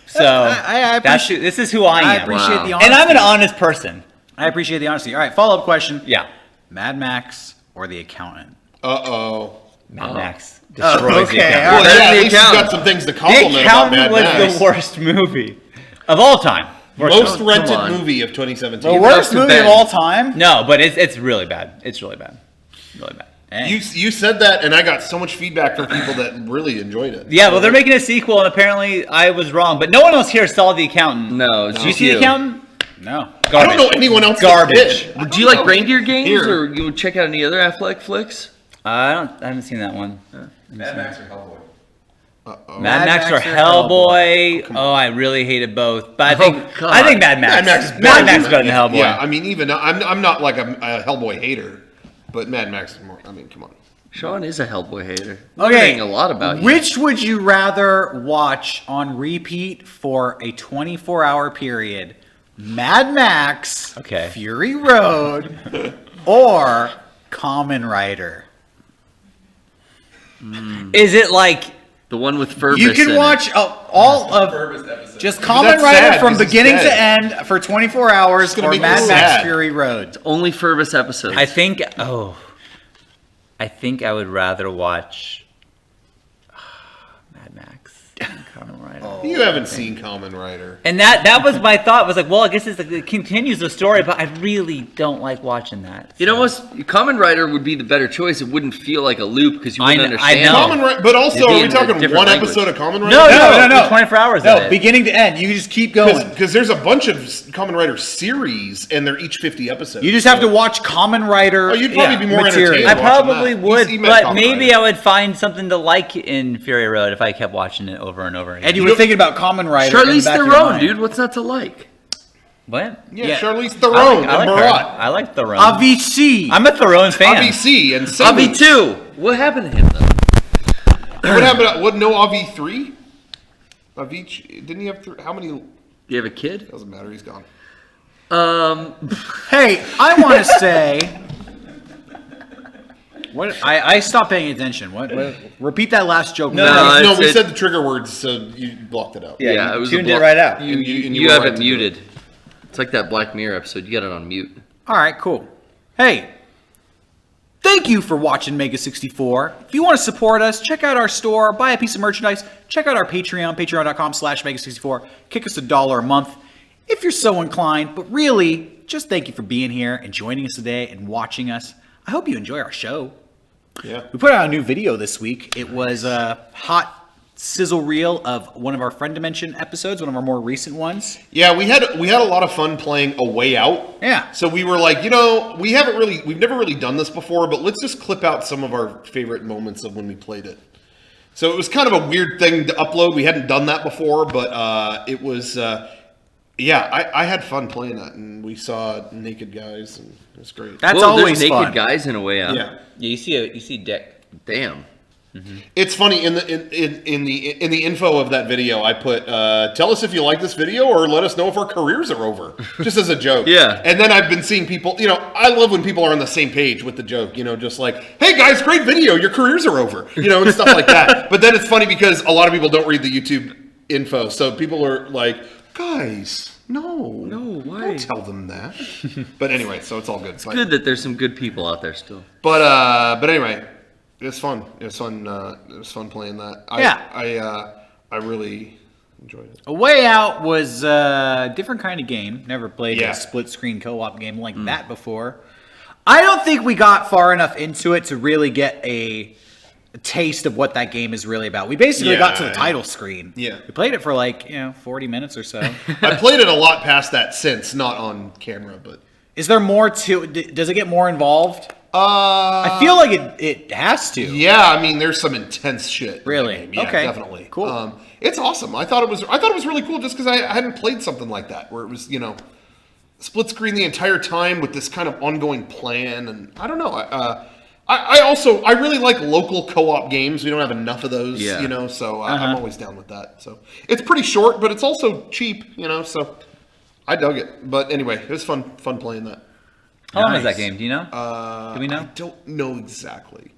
So I appreciate, this is who I am. I appreciate the honesty. And I'm an honest person. I appreciate the honesty. All right, follow-up question. Yeah. Mad Max or The Accountant? Uh-oh. Mad Max destroys okay, The Accountant. all right. Well, The at least you Accountant. got some things to The compliment about Mad Accountant was Max. the worst movie of all time. Most Come rented on. movie of 2017. The worst to movie Ben. of all time? No, but it's really bad. It's really bad. Really bad. Dang. You said that, and I got so much feedback from people that really enjoyed it. Yeah, well, they're making a sequel, and apparently I was wrong. But no one else here saw The Accountant. No, it's Did you just see The Accountant? No. Garbage. I don't know anyone else Garbage. that did. Do you like reindeer games, Here. or you would check out any other Affleck flicks? I haven't seen that one. Mad Max or Hellboy? Mad Max or Hellboy? Oh, I really hated both. But God. I think Mad Max. Mad Max is Mad Max is better than Hellboy. Yeah, I mean, even I'm not like a Hellboy hater, but Mad Max is more. I mean, come on. Sean is a Hellboy hater. Okay. Learning a lot about you. Which would you rather watch on repeat for a 24-hour period? Mad Max, Okay. Fury Road, or Kamen Rider? Is it like The one with Furbus You can in watch all of First episode. just Kamen That's Rider sad, from 'cause it's beginning to dead. end for 24 hours, gonna or make Mad you Max sad. Fury Road. it. Only Furbus episodes. I think I would rather watch Mad Max than Kamen Rider. You haven't seen Kamen Rider. And that was my thought. Was like, well, I guess it continues the story, but I really don't like watching that. You know what? Kamen Rider would be the better choice. It wouldn't feel like a loop because you wouldn't I understand. know. Kamen Rider, but also, It'd be are we in a talking different one language. episode of Kamen Rider? No. 24 hours of No, it. beginning to end. You just keep going. Because there's a bunch of Kamen Rider series, and they're each 50 episodes. You just have to watch Kamen Rider. Oh, you'd probably be more entertained. I watching probably that. would, You see Mad but Kamen maybe Rider. I would find something to like in Fury Road if I kept watching it over and over again. And you were thinking about Kamen Rider. in the Charlize back of your Theron, mind. dude. What's not to like? What? Yeah, Charlize I Theron like, I and like her. Barat. I like Theron. AVC. I'm a Theron fan. AV-C and Avi Simmons. 2. What happened to him though? What happened? What? No AV3? Avicii? Didn't he have three? How many? Do you have a kid? Doesn't matter. He's gone. Hey, I want to say. What? I stopped paying attention. What? Repeat that last joke. No, No, No, it's- we it- said the trigger words, so you blocked it out. Yeah, you it was tuned a it right out. You, And you you were have right it to do muted. It's like that Black Mirror episode. You got it on mute. All right, cool. Hey, thank you for watching MEGA64. If you want to support us, check out our store, buy a piece of merchandise, check out our Patreon, patreon.com/MEGA64. Kick us $1 a month if you're so inclined. But really, just thank you for being here and joining us today and watching us. I hope you enjoy our show. Yeah. We put out a new video this week. It was a hot sizzle reel of one of our Friend Dimension episodes, one of our more recent ones. Yeah, we had a lot of fun playing A Way Out. Yeah. So we were like, we've never really done this before, but let's just clip out some of our favorite moments of when we played it. So it was kind of a weird thing to upload. We hadn't done that before, but it was, I had fun playing that, and we saw naked guys, and it was great. That's Whoa, always there's naked fun. guys in a way out. Yeah. Yeah, you see Dick. Damn. It's funny in the info of that video I put tell us if you like this video or let us know if our careers are over, just as a joke. Yeah. And then I've been seeing people, I love when people are on the same page with the joke, just like, hey guys, great video, your careers are over, and stuff like that. But then it's funny because a lot of people don't read the YouTube info, so people are like, guys, no, why? don't tell them that. But anyway, so it's all good. It's good that there's some good people out there still. But anyway. It was fun. It was fun. It was fun playing that. I really enjoyed it. A Way Out was a different kind of game. Never played Yeah. a split-screen co-op game like that before. I don't think we got far enough into it to really get a taste of what that game is really about. We basically got to the title screen. Yeah. We played it for 40 minutes or so. I played it a lot past that since, not on camera, but Is there more to? Does it get more involved? I feel like it has to. yeah. I mean, there's some intense shit. in the Really? game. Yeah, Okay. definitely. Cool. It's awesome. I thought it was really cool just because I hadn't played something like that where it was split screen the entire time with this kind of ongoing plan, and I don't know. I really like local co-op games. We don't have enough of those, Yeah. So I'm always down with that. So it's pretty short, but it's also cheap, So I dug it. But anyway, it was fun playing that. How long is Nice. that game? Do you know? Do we know? I don't know exactly.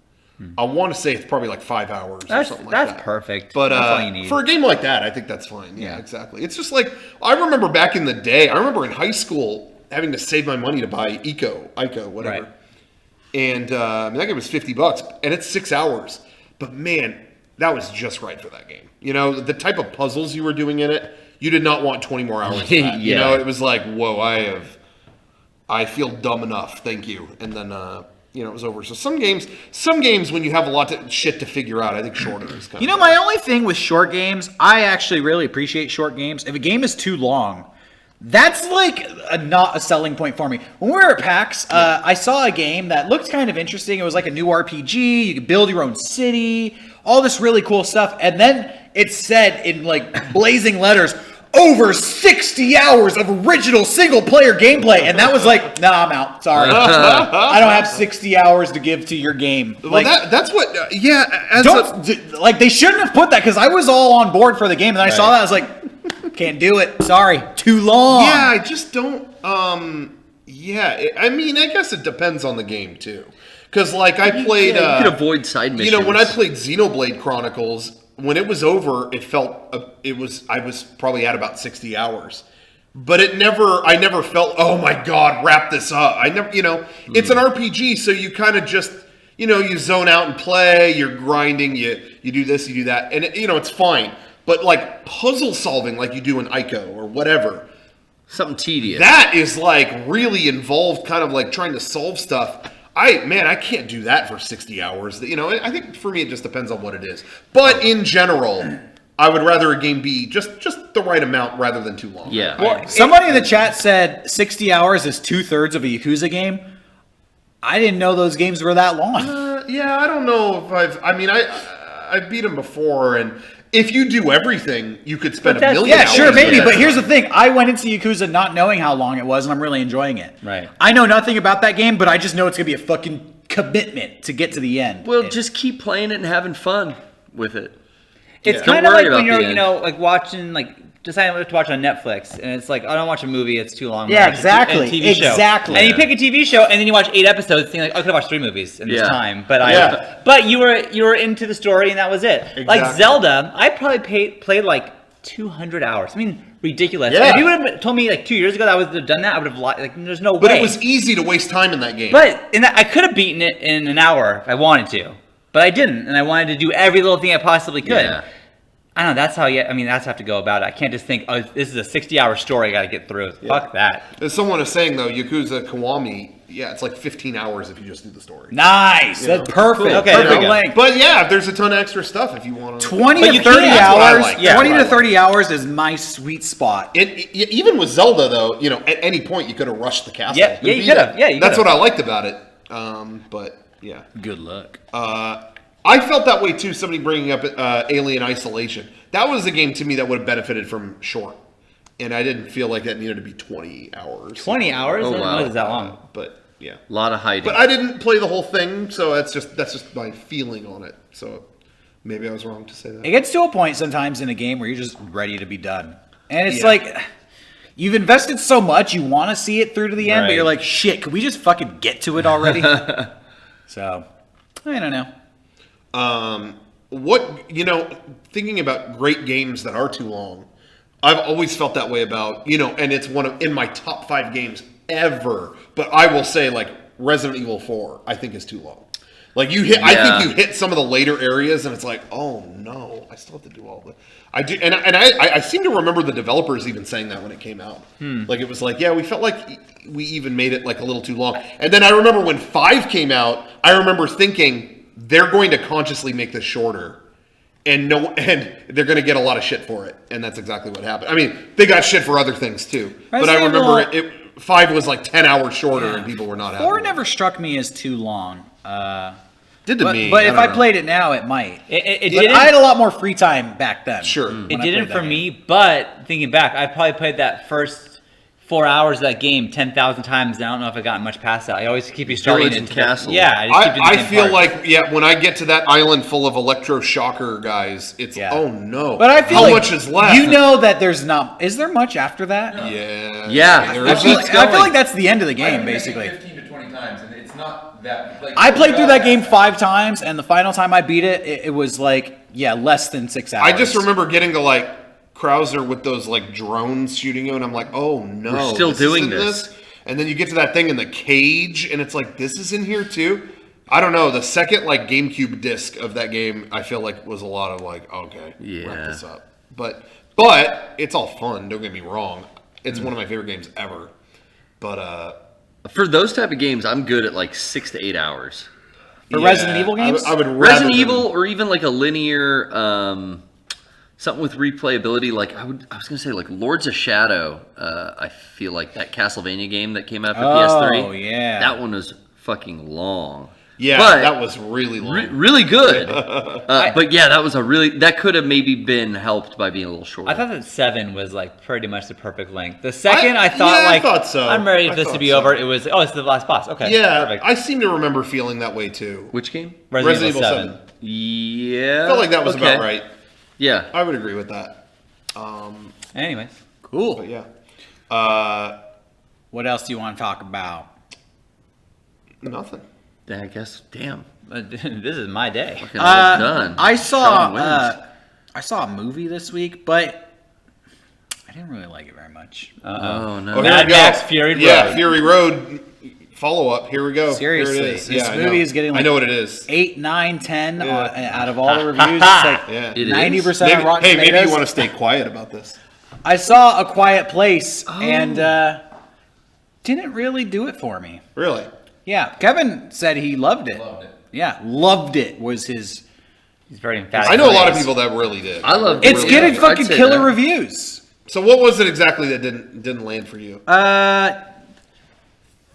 I want to say it's probably like 5 hours or That's something like that. that's perfect. But that's all you need. for a game like that, I think that's fine. Yeah, Yeah. exactly. It's just like I remember back in the day. I remember in high school having to save my money to buy Ico, whatever. Right. And that game was $50, and it's 6 hours. But man, that was just right for that game. The type of puzzles you were doing in it, you did not want 20 more hours. Of that. Yeah. It was like, whoa, I feel dumb enough. Thank you. And then it was over. So some games when you have a lot of shit to figure out, I think shorter is kind of. My only thing with short games, I actually really appreciate short games. If a game is too long, that's like not a selling point for me. When we were at PAX, I saw a game that looked kind of interesting. It was like a new RPG. You could build your own city, all this really cool stuff. And then it said in like blazing letters, over 60 hours of original single-player gameplay, and that was like, nah, I'm out. Sorry, I don't have 60 hours to give to your game. Well, that's what. They shouldn't have put that because I was all on board for the game, and then I saw that I was like, can't do it. Sorry, too long. Yeah, I just don't. I guess it depends on the game too, because like I played. You could avoid side missions. When I played Xenoblade Chronicles. When it was over, it felt I was probably at about 60 hours, but I never felt, oh my God, wrap this up. I never, it's an RPG, so you kind of just, you zone out and play. You're grinding. You do this, you do that, and it's fine. But like puzzle solving, like you do in Ico or whatever, something tedious. that is like really involved, kind of like trying to solve stuff. I can't do that for 60 hours. I think for me it just depends on what it is. But in general, I would rather a game be just the right amount rather than too long. Yeah. Well, somebody in the chat said 60 hours is 2/3 of a Yakuza game. I didn't know those games were that long. I don't know if I've beat them before, and if you do everything, you could spend But a million hours. Sure, maybe. there. But here's the thing. I went into Yakuza not knowing how long it was, and I'm really enjoying it. Right. I know nothing about that game, but I just know it's going to be a fucking commitment to get to the end. Well, just keep playing it and having fun with it. It's Don't kind of worry like when about you're, the end. like watching, deciding what to watch on Netflix, and it's like, I don't watch a movie, it's too long. Yeah, I'll watch exactly, a TV show. exactly. And you pick a TV show, and then you watch 8 episodes, thinking like, I could have watched 3 movies in this Yeah. time. But Yeah. but you were into the story, and that was it. Like Exactly. Zelda, I probably played like 200 hours. I mean, ridiculous. Yeah. If you would have told me like 2 years ago that I would have done that, I would have like, there's no But way. it was easy to waste time in that game. But I could have beaten it in an hour if I wanted to, but I didn't, and I wanted to do every little thing I possibly could. Yeah. I don't know. That's how that's how I have to go about it. I can't just think, oh, this is a 60-hour story I got to get through. Fuck that. As someone is saying though, Yakuza Kiwami, it's like 15 hours if you just do the story. nice. That's perfect. Okay, Perfect there we go. length. But yeah, there's a ton of extra stuff if you want to. 20 But to you 30 can't. That's what I hours. like. Yeah. 20 That's to what I 30 hours is my sweet spot. Even with Zelda though, at any point you could have rushed the castle. Yeah, and you beat could have. it. Yeah, you That's could what have. I liked about it. But yeah. Good luck. I felt that way too. Somebody bringing up Alien Isolation. That was a game to me that would have benefited from short, and I didn't feel like that needed to be 20 hours. 20 hours? Oh, I didn't know wow. it was that long. But yeah. A lot of hiding. But I didn't play the whole thing, so that's just my feeling on it. So Maybe I was wrong to say that. It gets to a point sometimes in a game where you're just ready to be done. And it's like, you've invested so much, you want to see it through to the end, but Right. you're like, shit, could we just fucking get to it already? So, I don't know. Thinking about great games that are too long, I've always felt that way about, and it's in my top 5 games ever, but I will say, like, Resident Evil 4, I think is too long. Like, I think you hit some of the later areas, and it's like, oh no, I still have to do all the. I do, and I seem to remember the developers even saying that when it came out. Like, it was like, yeah, we felt like we even made it like a little too long. And then I remember when 5 came out, I remember thinking they're going to consciously make this shorter, and they're going to get a lot of shit for it, and that's exactly what happened. I mean, they got shit for other things too, but I remember 5 was like 10 hours shorter, and people were not happy. 4 never struck me as too long. Did to me. But if I don't know. played it now, it might. It But didn't. I had a lot more free time back then. Sure. when It I didn't played for that me, game. but thinking back, I probably played that first 4 hours of that game 10,000 times. And I don't know if I got much past that. I always keep you starting Village and into Castle. Yeah, I just keep doing the I same feel parts. like, when I get to that island full of electroshocker guys, it's, Yeah. oh no. But I feel how like much is left? You know that there's not. Is there much after that? Yeah. Yeah. There I is feel, a- I feel like that's the end of the I've game, been making basically. 15 to 20 times, and it's not that. Like, I played through that game 5 times, and the final time I beat it, it was like, less than 6 hours. I just remember getting to like Krauser with those like drones shooting you, and I'm like, oh no, We're still doing isn't this. And then you get to that thing in the cage, and it's like, this is in here too. I don't know. The second like GameCube disc of that game, I feel like was a lot of like, okay, wrap this up. But it's all fun. Don't get me wrong. It's one of my favorite games ever. But For those type of games, I'm good at like 6 to 8 hours. For Resident Evil games? I would rather Resident than- Evil, or even like a linear, something with replayability. Like I was gonna say like Lords of Shadow. I feel like that Castlevania game that came out for PS3. Oh, yeah. that one was fucking long. Yeah, But that was really long. really good. But yeah, that could have maybe been helped by being a little shorter. I thought that 7 was like pretty much the perfect length. The second I thought I like thought so. I'm ready for I this to thought be so. over. It was it's the last boss. Okay. Yeah, Perfect. I seem to remember feeling that way too. Which game? Resident Evil 7. Yeah, I felt like that was about right. Yeah, I would agree with that. Anyways. Cool. But yeah. What else do you want to talk about? Nothing. I guess. Damn, This is my day. fucking almost done. I Shawn wins. saw a movie this week, but I didn't really like it very much. Oh no. Oh, here Mad we go. Max Fury Road. Yeah, Fury Road. Follow up. Here we go. Seriously, Here it is. this Yeah, I movie know. is getting I like know what it is. 8, 9, 10 Yeah. out of all the reviews. It's like Yeah. It is? 90% Maybe, on Rotten hey, maybe Tomatoes. you want to stay quiet about this. I saw A Quiet Place and Oh. didn't really do it for me. Really? Yeah, Kevin said he loved it. Loved it. Yeah, loved it was his. He's very emphatic. I know a lot of people that really did. I love. It's really getting I'd fucking say killer that. reviews. So what was it exactly that didn't land for you?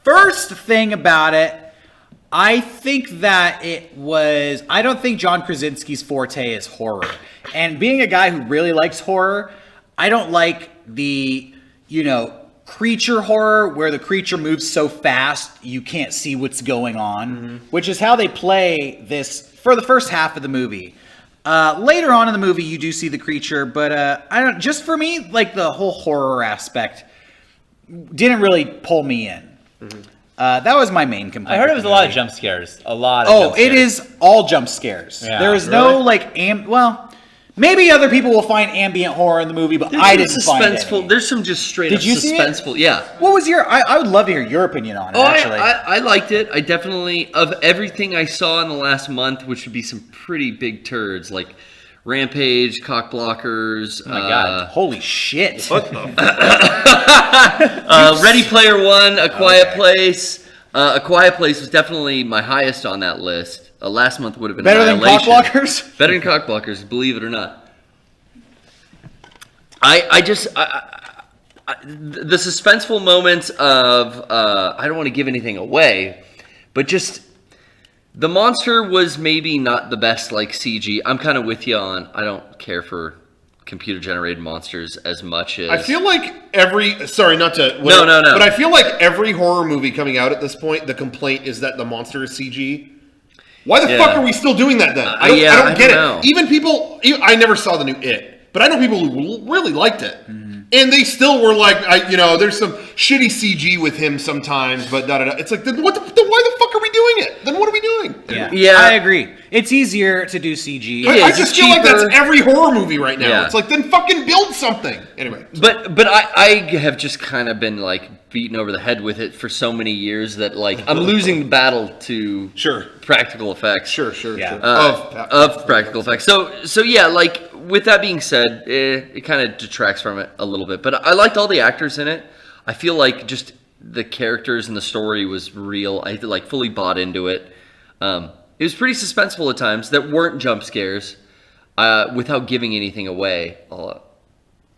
First thing about it, I think that it was. I don't think John Krasinski's forte is horror. And being a guy who really likes horror, I don't like the, creature horror where the creature moves so fast you can't see what's going on, which is how they play this for the first half of the movie. Later on in the movie, you do see the creature, but I don't. Just for me, like the whole horror aspect didn't really pull me in. That was my main complaint. I heard it with was the a lot of movie. jump scares. A lot of Oh, jump it scares. is all jump scares. Yeah, there is no really? like maybe other people will find ambient horror in the movie, but I didn't find suspenseful. any. There's some just straight Did up you see it? suspenseful. Yeah. What was your? I would love to hear your opinion on it. Oh, Actually, I liked it. I definitely, of everything I saw in the last month, which would be some pretty big turds, like Rampage, Cock Blockers. Oh my God. holy shit! Ready Player One, A Quiet Place. A Quiet Place was definitely my highest on that list. Last month would have been Better than Cock Annihilation. Blockers? Better than Cock Blockers, believe it or not. The suspenseful moments of I don't want to give anything away, but just the monster was maybe not the best like CG. I'm kind of with you on. I don't care for computer generated monsters as much as I feel like sorry, not to No. but I feel like every horror movie coming out at this point, the complaint is that the monster is CG. Why the fuck are we still doing that then? I don't get know. it. Even people, I never saw the new It, but I know people who really liked it. And they still were like, there's some shitty CG with him sometimes, but da-da-da. It's like, then why the fuck are we doing it? Then what are we doing? Yeah, I agree. It's easier to do CG. I just feel like that's every horror movie right now. Yeah. It's like, then fucking build something. Anyway. But I have just kind of been like beaten over the head with it for so many years that like I'm losing the battle to practical effects. Sure. Of practical effects. So yeah, like with that being said, it kind of detracts from it a little bit. But I liked all the actors in it. I feel like just the characters and the story was real. I like fully bought into it. It was pretty suspenseful at times that weren't jump scares, without giving anything away.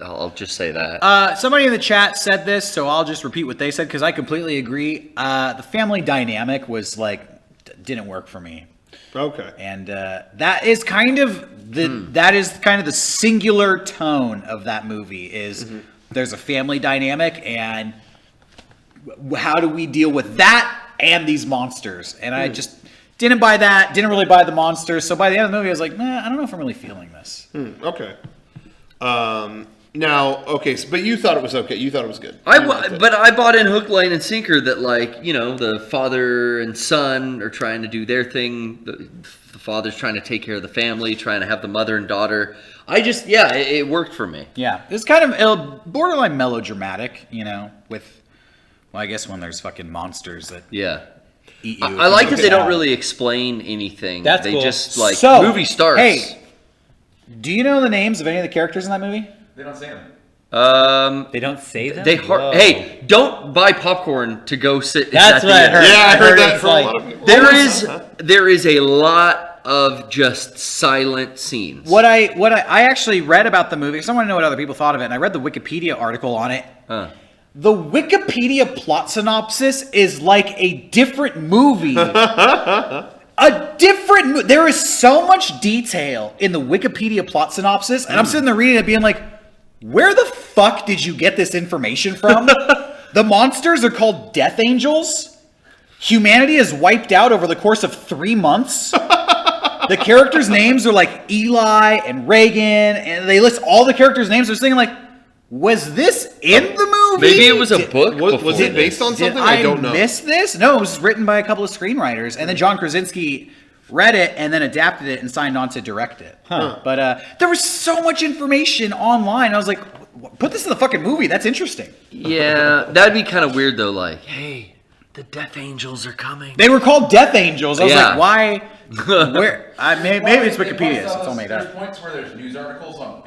I'll just say that. Somebody in the chat said this, so I'll just repeat what they said because I completely agree. The family dynamic was like didn't work for me. Okay. And that is kind of the singular tone of that movie is there's a family dynamic and how do we deal with that and these monsters? And I just didn't buy that, didn't really buy the monsters. So by the end of the movie, I was like, I don't know if I'm really feeling this. Okay. But you thought it was okay. You thought it was good. But I bought in hook, line, and sinker that like, the father and son are trying to do their thing. The father's trying to take care of the family, trying to have the mother and daughter. It worked for me. Yeah. It's kind of borderline melodramatic, with, I guess when there's fucking monsters that eat you. I like that they don't really explain anything. That's they cool. just like So, movie starts. Hey, do you know the names of any of the characters in that movie? They don't say them. They don't say that? Hey, don't buy popcorn to go sit. That's at what I the heard. end. Yeah, I heard that it's from a lot of people. There is a lot of just silent scenes. What I actually read about the movie, because I want to know what other people thought of it, and I read the Wikipedia article on it. The Wikipedia plot synopsis is like a different movie. There is so much detail in the Wikipedia plot synopsis, and I'm sitting there reading it being like, where the fuck did you get this information from? The monsters are called Death Angels. Humanity is wiped out over the course of 3 months. The characters' names are like Eli and Reagan, and they list all the characters' names. They're saying like, was this in the movie? Maybe it was a book. Was it based on something? Did I don't know. Miss this? No, it was written by a couple of screenwriters, and then John Krasinski read it and then adapted it and signed on to direct it. But there was so much information online. I was like, put this in the fucking movie. That's interesting. Yeah, that'd be kind of weird though. Like, hey, the Death Angels are coming. They were called Death Angels. I was Yeah. like, why? Where? Maybe it's Wikipedia. So it's all made There's up. points where there's news articles on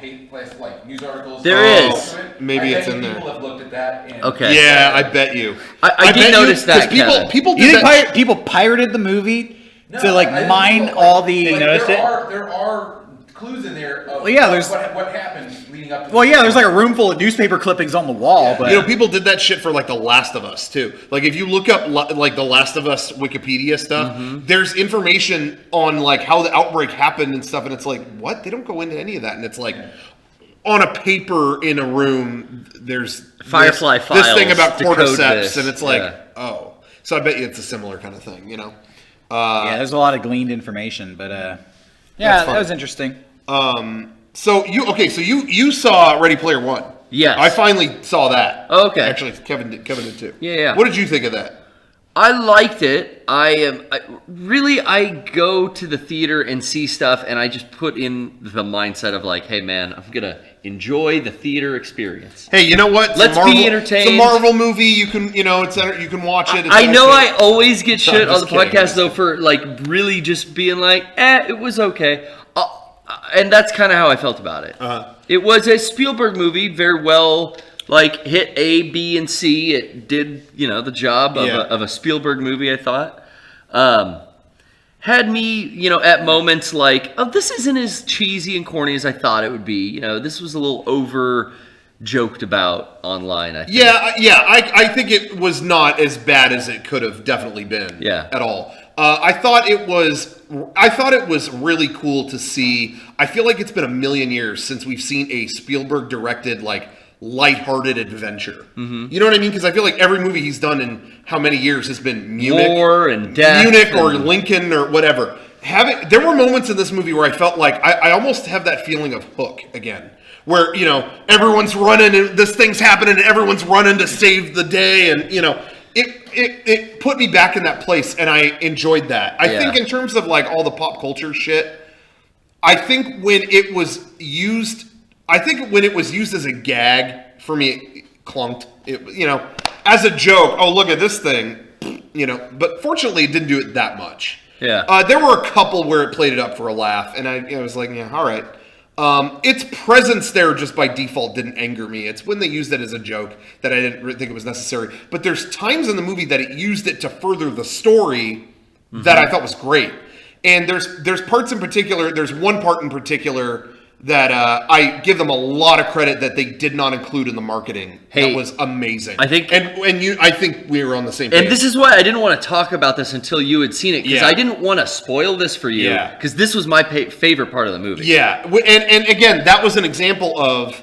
like news articles. There is. Maybe I it's bet in you there. People have looked at that. And Okay. Yeah, I bet you. I did bet notice that, 'cause Kevin. people You did think that. people pirated the movie No, to like I didn't mine know, all the? notice it? There are clues in there. Of Well, yeah, there's- what happened leading up to. Well, yeah, there's like a room full of newspaper clippings on the wall, but People did that shit for like The Last of Us too. Like if you look up like The Last of Us Wikipedia stuff, there's information on like how the outbreak happened and stuff, and it's like, what? They don't go into any of that, and it's like on a paper in a room. There's Firefly this thing files about decode cordyceps, this. and it's like, Yeah. oh. So I bet you it's a similar kind of thing, yeah, there's a lot of gleaned information. But That's yeah, fun. that was interesting. So you saw Ready Player One. Yes. I finally saw that. Okay. Actually, Kevin did too. Yeah. What did you think of that? I liked it. I go to the theater and see stuff, and I just put in the mindset of like, hey man, I'm gonna enjoy the theater experience. Hey, you know what? It's Let's a Marvel, be entertained. It's a Marvel movie. You can, you can watch it. It's I know I entertaining. always get shit I'm on the just kidding. podcast though for like really just being like, it was okay. And that's kind of how I felt about it. It was a Spielberg movie, very well, like hit A, B, and C. It did, the job of a Spielberg movie, I thought. Had me, at moments like, oh, this isn't as cheesy and corny as I thought it would be. This was a little over joked about online, I think. Yeah. I think it was not as bad as it could have definitely been. Yeah. At all. I thought it was really cool to see. I feel like it's been a million years since we've seen a Spielberg directed like lighthearted adventure. Mm-hmm. You know what I mean? Because I feel like every movie he's done in how many years has been Munich, War and death Munich or and- Lincoln or whatever. there were moments in this movie where I felt like I almost have that feeling of Hook again, where everyone's running and this thing's happening and everyone's running to save the day, and it put me back in that place, and I enjoyed that. I think in terms of like all the pop culture shit, I think when it was used as a gag, for me, it clunked. As a joke, oh, look at this thing, but fortunately it didn't do it that much. Yeah. There were a couple where it played it up for a laugh, and I was like, yeah, all right. Its presence there just by default didn't anger me. It's when they used it as a joke that I didn't think it was necessary. But there's times in the movie that it used it to further the story that I thought was great. And there's parts in particular, there's one part in particular that I give them a lot of credit that they did not include in the marketing. That was amazing. I think, I think we were on the same page. And this is why I didn't want to talk about this until you had seen it, because I didn't want to spoil this for you, because this was my favorite part of the movie. Yeah, and again, that was an example of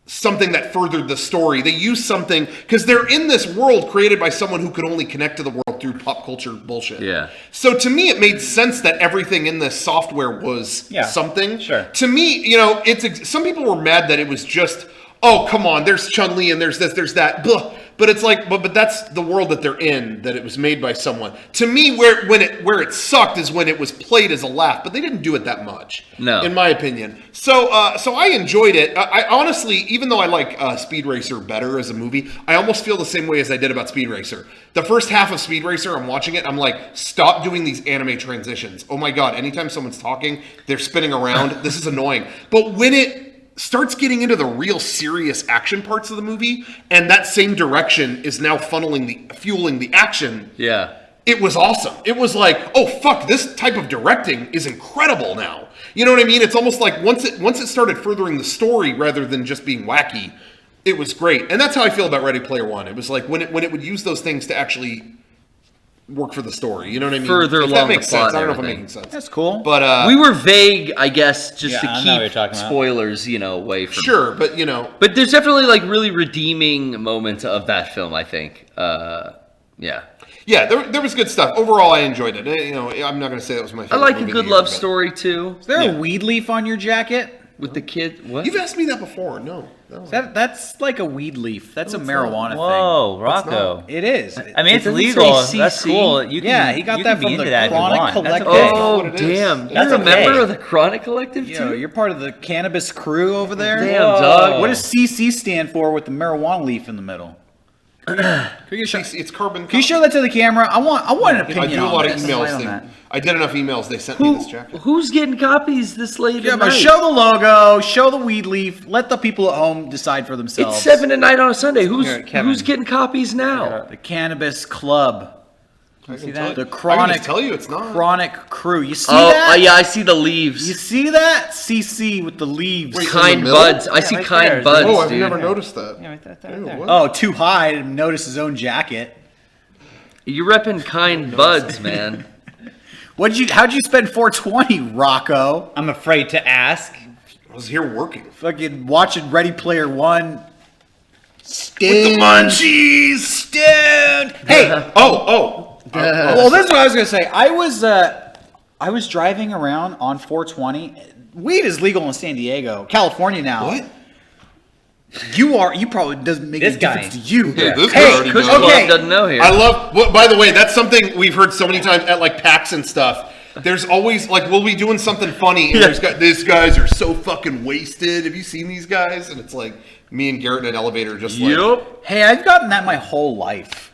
something that furthered the story. They used something, because they're in this world created by someone who could only connect to the world through pop culture bullshit. Yeah. So to me, it made sense that everything in this software was something. Sure. To me, it's some people were mad that it was just, oh, come on, there's Chun-Li and there's this, there's that. Blah. But it's like, but that's the world that they're in, that it was made by someone. To me, where it sucked is when it was played as a laugh, but they didn't do it that much. No. In my opinion. So I enjoyed it. I honestly, even though I like Speed Racer better as a movie, I almost feel the same way as I did about Speed Racer. The first half of Speed Racer, I'm watching it, I'm like, stop doing these anime transitions. Oh my God, anytime someone's talking, they're spinning around. This is annoying. But when it starts getting into the real serious action parts of the movie, and that same direction is now fueling the action. Yeah. It was awesome. It was like, oh fuck, this type of directing is incredible now. You know what I mean? It's almost like once it started furthering the story rather than just being wacky, it was great. And that's how I feel about Ready Player One. It was like when it would use those things to actually work for the story. You know what I mean? Further if along that makes the plot sense. I don't know if I'm everything. making sense. That's cool. But we were vague, I guess, just to I know what you're keep talking about. spoilers, away from. Sure, but But there's definitely like really redeeming moments of that film, I think. Yeah. Yeah, there was good stuff. Overall, I enjoyed it. I'm not going to say that was my I favorite like movie a of good the year, love but- story too. Is there a weed leaf on your jacket? With the kid. What? You've asked me that before. No. That's like a weed leaf. That's a marijuana Whoa, Rocco. thing. It is. I mean, it's doesn't legal. say That's CC. cool. You can, Yeah, he got you that can be from into the that if you Chronic want. That's Collective. okay. Oh, what it is. damn. That's You're a member okay. of the Chronic Collective too? You're part of the cannabis crew over there. Damn, dog. What does CC stand for with the marijuana leaf in the middle? It's carbon. Can you show that to the camera? I want an I opinion do a on lot of this. emails. on that. I did enough emails. They sent me this jacket. Who's getting copies this late Yeah, at but night? show the logo, show the weed leaf. Let the people at home decide for themselves. It's 7 at night on a Sunday. Who's Here, Kevin. who's getting copies now? The Cannabis Club, I see can that? tell you. the I can Chronic just tell you it's not. Chronic crew. You see Oh, that? yeah, I see the leaves. You see that? CC with the leaves. Wait, Kind in the middle? buds. I see right kind there. buds, Oh, I've dude. never noticed that. Yeah, right there, Ew, right there. what? Oh, too high to notice his own jacket. You're repping kind buds, man. How'd you spend 420, Rocco? I'm afraid to ask. I was here working. Fucking watching Ready Player One. With the munchies. Stoned. Hey, Oh. well, this is what I was gonna say. I was driving around on 420. Weed is legal in San Diego, California now. What? You probably doesn't make This a guy. difference to you. Yeah, this guy Hey, already Kush knows. Club okay. doesn't know here. I love. Well, by the way, that's something we've heard so many times at like PAX and stuff. There's always like we'll be doing something funny, and these guys are so fucking wasted. Have you seen these guys? And it's like me and Garrett in an elevator, just like Yup. Hey, I've gotten that my whole life.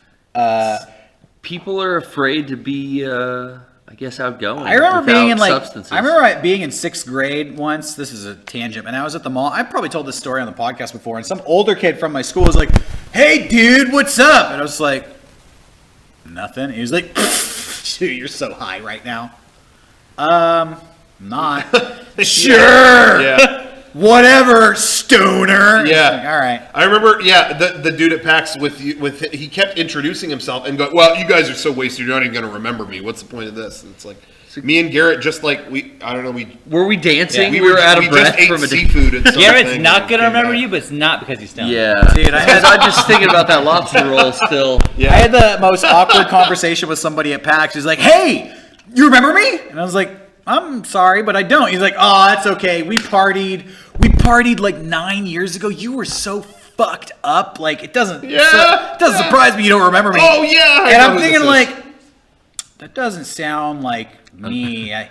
People are afraid to be, I guess, outgoing. I remember without being in substances. I remember being in 6th grade once. This is a tangent, and I was at the mall. I probably told this story on the podcast before, and some older kid from my school was like, "Hey, dude, what's up?" And I was like, "Nothing." He was like, "Dude, you're so high right now." Not. Sure. yeah. Whatever, stoner. Yeah. Like, all right. I remember, the dude at PAX he kept introducing himself and going, "Well, you guys are so wasted, you're not even going to remember me. What's the point of this?" And it's like me and Garrett, just like Were we dancing? we We were out of breath just ate from a seafood. At some Garrett's thing not and gonna came remember back. you, but it's not because he's stoned. Yeah. Dude, I'm just thinking about that lobster roll still. Yeah. I had the most awkward conversation with somebody at PAX. He's like, "Hey, you remember me? And I was like, I'm sorry, but I don't. He's like, oh, that's okay. We partied like 9 years ago. You were so fucked up. Like, it doesn't surprise me you don't remember me. Oh, yeah. And I'm thinking, like, that doesn't sound like me. I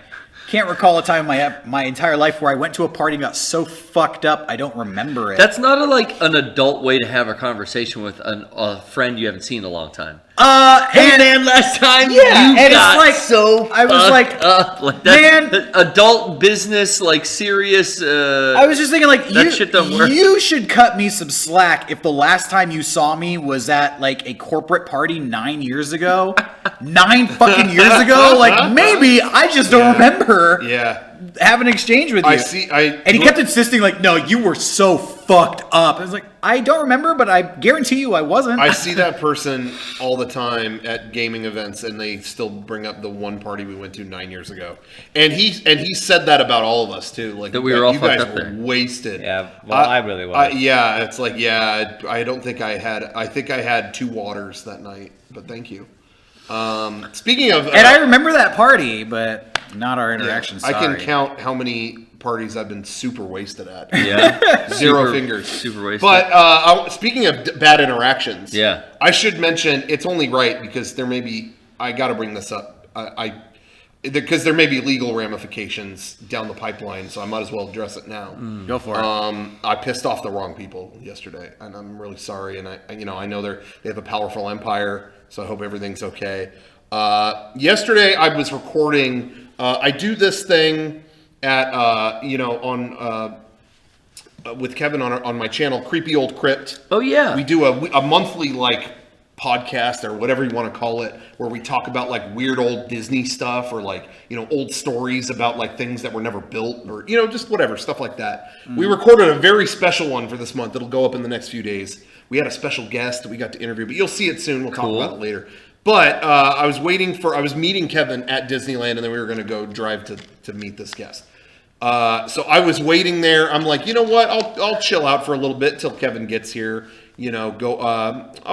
can't recall a time in my entire life where I went to a party and got so fucked up I don't remember it. That's not an adult way to have a conversation with a friend you haven't seen in a long time. Hey man, last time yeah, you and got it's like, so I was like, up. Like that, man, adult business, like serious. I was just thinking, like, that shit don't work. You should cut me some slack if the last time you saw me was at like a corporate party 9 years ago. 9 fucking years ago? Like, maybe I just don't remember having an exchange with you. And he kept insisting, like, no, you were so fucked up. I was like, I don't remember, but I guarantee you I wasn't. I see that person all the time at gaming events, and they still bring up the one party we went to 9 years ago. And he said that about all of us too. Like, that we were all you fucked guys up were there. wasted. Yeah, well, I really was. It's like, I don't think I had. I think I had 2 waters that night. But thank you. Speaking of, and I remember that party, but not our interaction. I can count how many parties I've been super wasted at. Yeah, Zero fingers. Super wasted. But speaking of bad interactions, yeah, I should mention it's only right because there may be. I got to bring this up. Because there may be legal ramifications down the pipeline, so I might as well address it now. Go for it. I pissed off the wrong people yesterday, and I'm really sorry. And I know they have a powerful empire, so I hope everything's okay. Yesterday I was recording. I do this thing at with Kevin on my channel, Creepy Old Crypt. Oh yeah, we do a monthly podcast or whatever you want to call it, where we talk about like weird old Disney stuff or like old stories about like things that were never built or just whatever stuff like that. We recorded a very special one for this month. It'll go up in the next few days. We had a special guest that we got to interview, but you'll see it soon. We'll talk about it later. But I was meeting Kevin at Disneyland, and then we were going to go drive to meet this guest. So I was waiting there. I'm like, you know what? I'll chill out for a little bit till Kevin gets here. It doesn't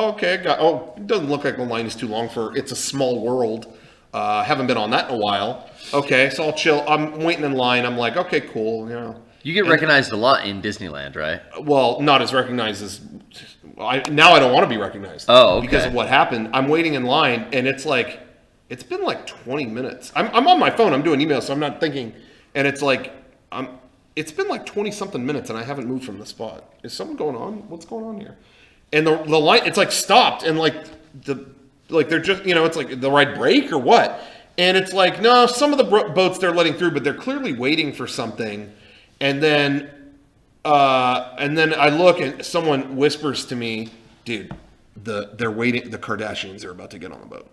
look like the line is too long for It's a Small World. Haven't been on that in a while. Okay, so I'll chill. I'm waiting in line. I'm like, okay, cool. You get recognized a lot in Disneyland, right? Well, not as recognized as now. I don't want to be recognized. Oh, okay. Because of what happened. I'm waiting in line, and it's been like 20 minutes. I'm on my phone. I'm doing emails, so I'm not thinking. And it's like it's been like 20 something minutes, and I haven't moved from the spot. Is something going on? What's going on here? And the line, it's like stopped, and they're just it's like the right break or what? And it's like, no, some of the boats they're letting through, but they're clearly waiting for something. And then I look and someone whispers to me, dude, they're waiting. The Kardashians are about to get on the boat.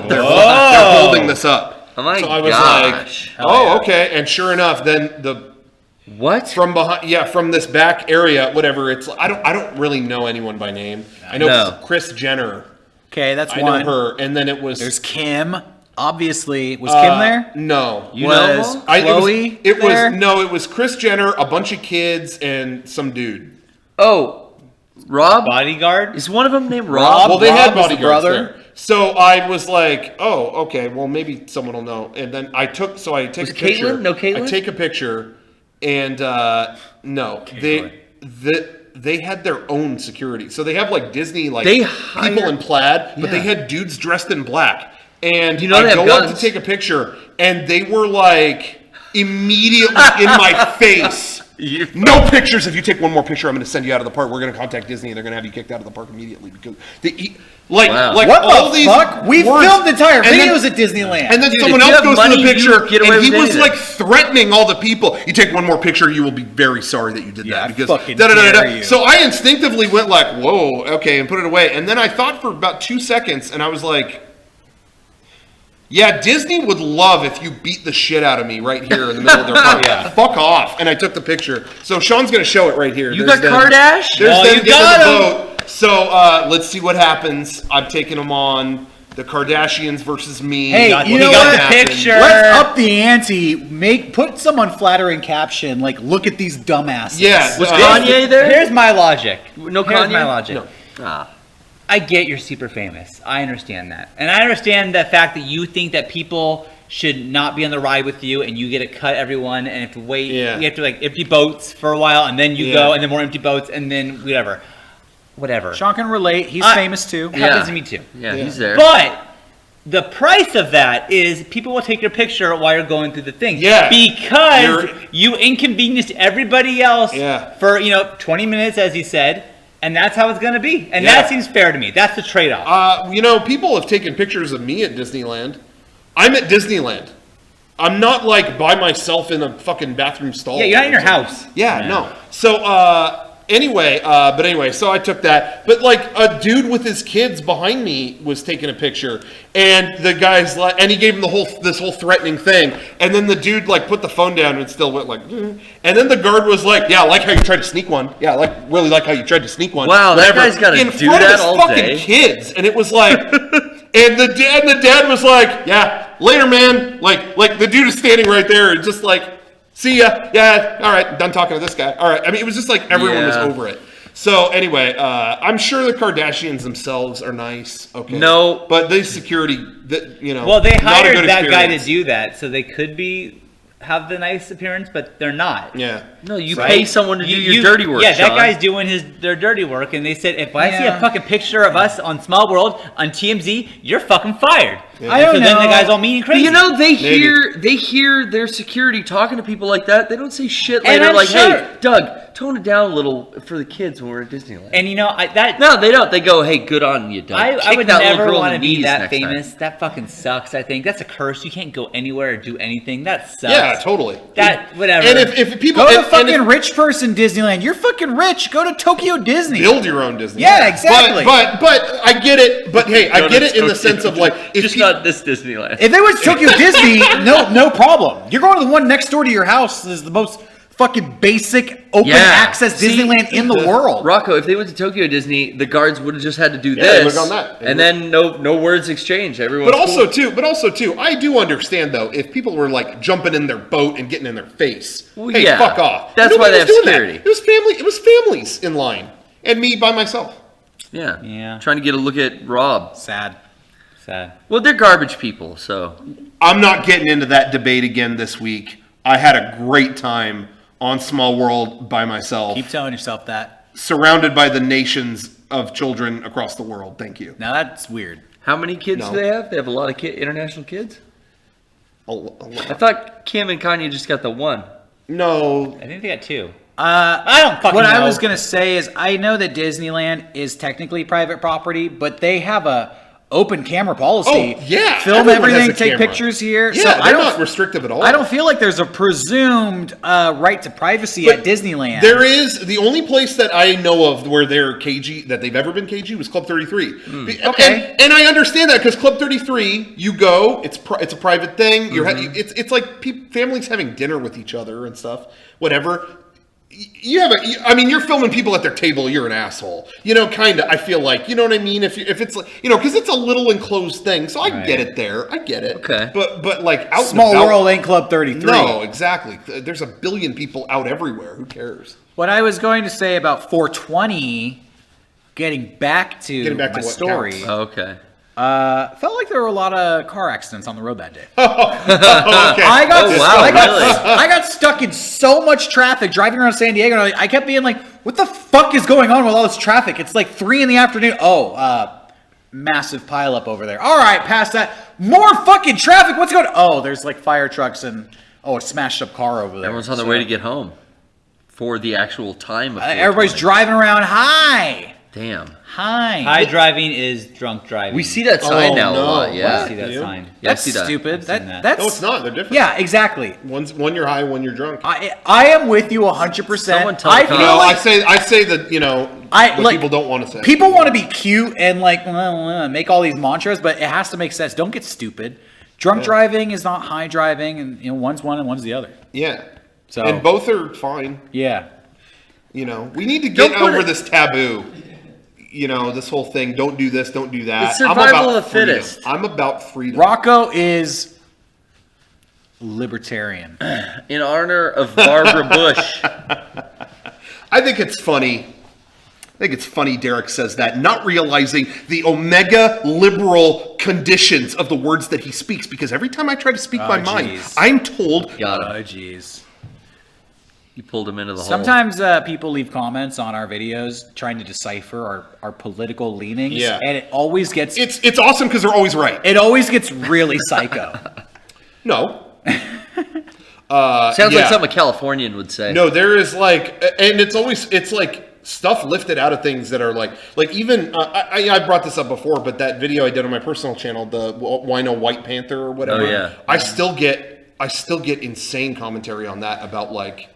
They're holding this up. Oh my so I was gosh. like, okay. And sure enough, then what from behind? From this back area, whatever. It's I don't really know anyone by name. I know Kris Jenner. Okay, that's I one. know her, and then there's Kim. Obviously, was Kim there? No. Was Chloe there? It was Kris Jenner, a bunch of kids, and some dude. Oh, Rob? Bodyguard? Is one of them named Rob? Well, they had Rob was the bodyguards brother. there. So I was like, oh, okay, well, maybe someone will know. And then I take Was a picture. Caitlyn? No Caitlyn? I take a picture, and no. They had their own security. So they have like Disney, like people in plaid, but they had dudes dressed in black. And they I have go guns. up to take a picture, and they were like immediately in my face. No pictures. If you take one more picture, I'm going to send you out of the park. We're going to contact Disney, and they're going to have you kicked out of the park immediately because Wow. What all the these fuck? We words. filmed entire And then- videos at Disneyland. And then Dude, someone if you else have goes to money, the you picture, get away and he with was anything. like threatening all the people. You take one more picture, you will be very sorry that you did Yeah, that. Because fucking dare you. So I instinctively went like, whoa, okay, and put it away. And then I thought for about 2 seconds, and I was like, yeah, Disney would love if you beat the shit out of me right here in the middle of their park. Fuck off. And I took the picture. So Sean's going to show it right here. You got Kardashian? There's them you getting got on the boat. So let's see what happens. I'm taking them on. The Kardashians versus me. Hey, you know what? Picture. Let's up the ante. Put some unflattering caption like, "Look at these dumbasses." Yeah. Was Kanye there? Here's my logic. No Here's Kanye? my logic. No. Ah. I get you're super famous. I understand that. And I understand the fact that you think that people should not be on the ride with you, and you get to cut everyone, and have to wait. Yeah. You have to like empty boats for a while, and then you go, and then more empty boats, and then whatever. Sean can relate. He's famous too. Happens to me too. Yeah, he's there. But the price of that is people will take your picture while you're going through the thing. Yeah. Because you inconvenienced everybody else for 20 minutes, as he said, and that's how it's going to be. And that seems fair to me. That's the trade-off. People have taken pictures of me at Disneyland. I'm at Disneyland. I'm not like by myself in a fucking bathroom stall. Yeah, you're not in your house. Yeah, no. So, Anyway, so I took that. But like a dude with his kids behind me was taking a picture, and the guy's like, and he gave him this whole threatening thing, and then the dude like put the phone down and still went like, and then the guard was like, yeah, I like how you tried to sneak one. Yeah, really like how you tried to sneak one. Wow, that guy's got to do that all fucking day. Kids, and it was like, and the dad was like, yeah, later, man. Like the dude is standing right there and just like. See ya. Yeah. All right. Done talking to this guy. All right. I mean, it was just like everyone was over it. So anyway, I'm sure the Kardashians themselves are nice. Okay. No. But the security, Well, they not a hired good that guy to experience. do that, so they could have the nice appearance, but they're not. Yeah. No, you pay someone to do your dirty work. Yeah, that Sean. guy's doing their dirty work, and they said if I see a fucking picture of us on Small World on TMZ, you're fucking fired. Yeah. I don't so know. Then the guy's all mean and crazy. But they hear their security talking to people like that. They don't say shit And later I'm like, sure- "Hey, Doug, tone it down a little for the kids when we're at Disneyland." And no, they don't. They go, "Hey, good on you, Doug." I Kick would that little never girl in want the to be knees that next time. famous. That fucking sucks. I think that's a curse. You can't go anywhere or do anything. That sucks. Yeah, totally. Whatever. And if people Go to fucking rich person Disneyland. You're fucking rich. Go to Tokyo Disney. build your own Disney. Yeah, exactly. But I get it. But hey, I get it in the sense of like, if Just people- not this Disneyland. If they went to Tokyo Disney, no problem. You're going to the one next door to your house. Is the most fucking basic open access Disneyland in the world. Rocco, if they went to Tokyo Disney, the guards would have just had to do they this, would've done that. and then no words exchanged. Everyone. But also too, I do understand though if people were like jumping in their boat and getting in their face. Well, hey, yeah. fuck off. That's why Nobody they was have doing that. security. It was families in line, and me by myself. Yeah. Trying to get a look at Rob. Sad. Well, they're garbage people, so. I'm not getting into that debate again this week. I had a great time on Small World by myself. Keep telling yourself that. Surrounded by the nations of children across the world. Thank you. Now that's weird. How many kids No. do they have? They have a lot of international kids? A lot. I thought Kim and Kanye just got the one. No. I think they got two. I don't fucking What know. I was gonna say is I know that Disneyland is technically private property, but they have a open camera policy. Oh, yeah. Film Everyone has everything, a take camera. pictures here. Yeah, so I they're don't not restrictive at all. I don't feel like there's a presumed right to privacy But at Disneyland. There is the only place that I know of where they're cagey, that they've ever been cagey, was Club 33. Okay. and I understand that because Club 33, you go, it's a private thing. It's like families having dinner with each other and stuff. Whatever. You're filming people at their table. You're an asshole. Kind of. I feel like, you know what I mean. If it's like, because it's a little enclosed thing, so I get it there. I get it. Okay. But like out and Small about- World ain't Club 33. No, exactly. There's a billion people out everywhere. Who cares? What I was going to say about 420, getting back to Getting back to my what story, counts. Oh, okay. felt like there were a lot of car accidents on the road that day. Okay. I wow, got stuck in so much traffic driving around San Diego. And I kept being like, "What the fuck is going on with all this traffic?" It's like 3 PM. Massive pileup over there. All right, past that, more fucking traffic. What's going on? Oh, there's like fire trucks and a smashed up car over there. Everyone's on their way to get home for the actual time of Everybody's 420. driving around high. Damn. High driving is drunk driving. We see that sign now a no. lot. Yeah. I see that sign. Yeah, I That's see that. stupid. seen that. That's No, it's not. They're different. Yeah, exactly. One you're high, one you're drunk. I am with you 100%. Someone tell I the feel cop. like I say that what people don't want to say. People want to be cute and make all these mantras, but it has to make sense. Don't get stupid. Drunk driving is not high driving, and one's one and one's the other. Yeah. So And both are fine. yeah, We need to get Don't put over it- this taboo. This whole thing. Don't do this. Don't do that. It's survival I'm about of the freedom. fittest. I'm about freedom. Rocco is libertarian. In honor of Barbara Bush. I think it's funny I think it's funny Derek says that, not realizing the omega liberal conditions of the words that he speaks, because every time I try to speak my mind, jeez. I'm told, Got him. Oh, jeez. You pulled him into the hole. Sometimes people leave comments on our videos trying to decipher our political leanings, Yeah. and it always gets it's awesome because they're always right. it always gets really psycho. No. Sounds yeah. like something a Californian would say. No, there is like, and it's like stuff lifted out of things that are like even, I brought this up before, but that video I did on my personal channel, the Wino White Panther or whatever. Oh, yeah. I still get insane commentary on that about like,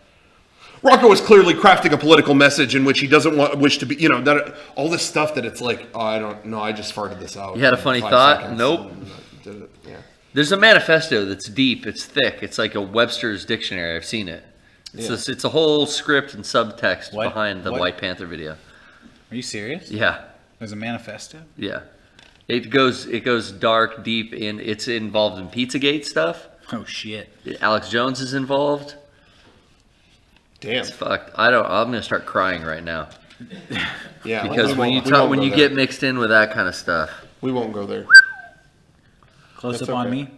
Rocco is clearly crafting a political message in which he doesn't wish to be, that all this stuff that it's like, oh, I don't know, I just farted this out. You had a in funny 5 thought? seconds Nope. and did it. Yeah. There's a manifesto that's deep. It's thick. It's like a Webster's dictionary. I've seen it. It's a whole script and subtext What? behind the What? White Panther video. Are you serious? Yeah, There's a manifesto? yeah. It goes dark, deep in. It's involved in Pizzagate stuff. Oh shit. Alex Jones is involved. Damn. It's fucked. I'm gonna start crying right now Yeah. because we when won't you go get there. mixed in with that kind of stuff. We won't go there. Close That's up on okay. me.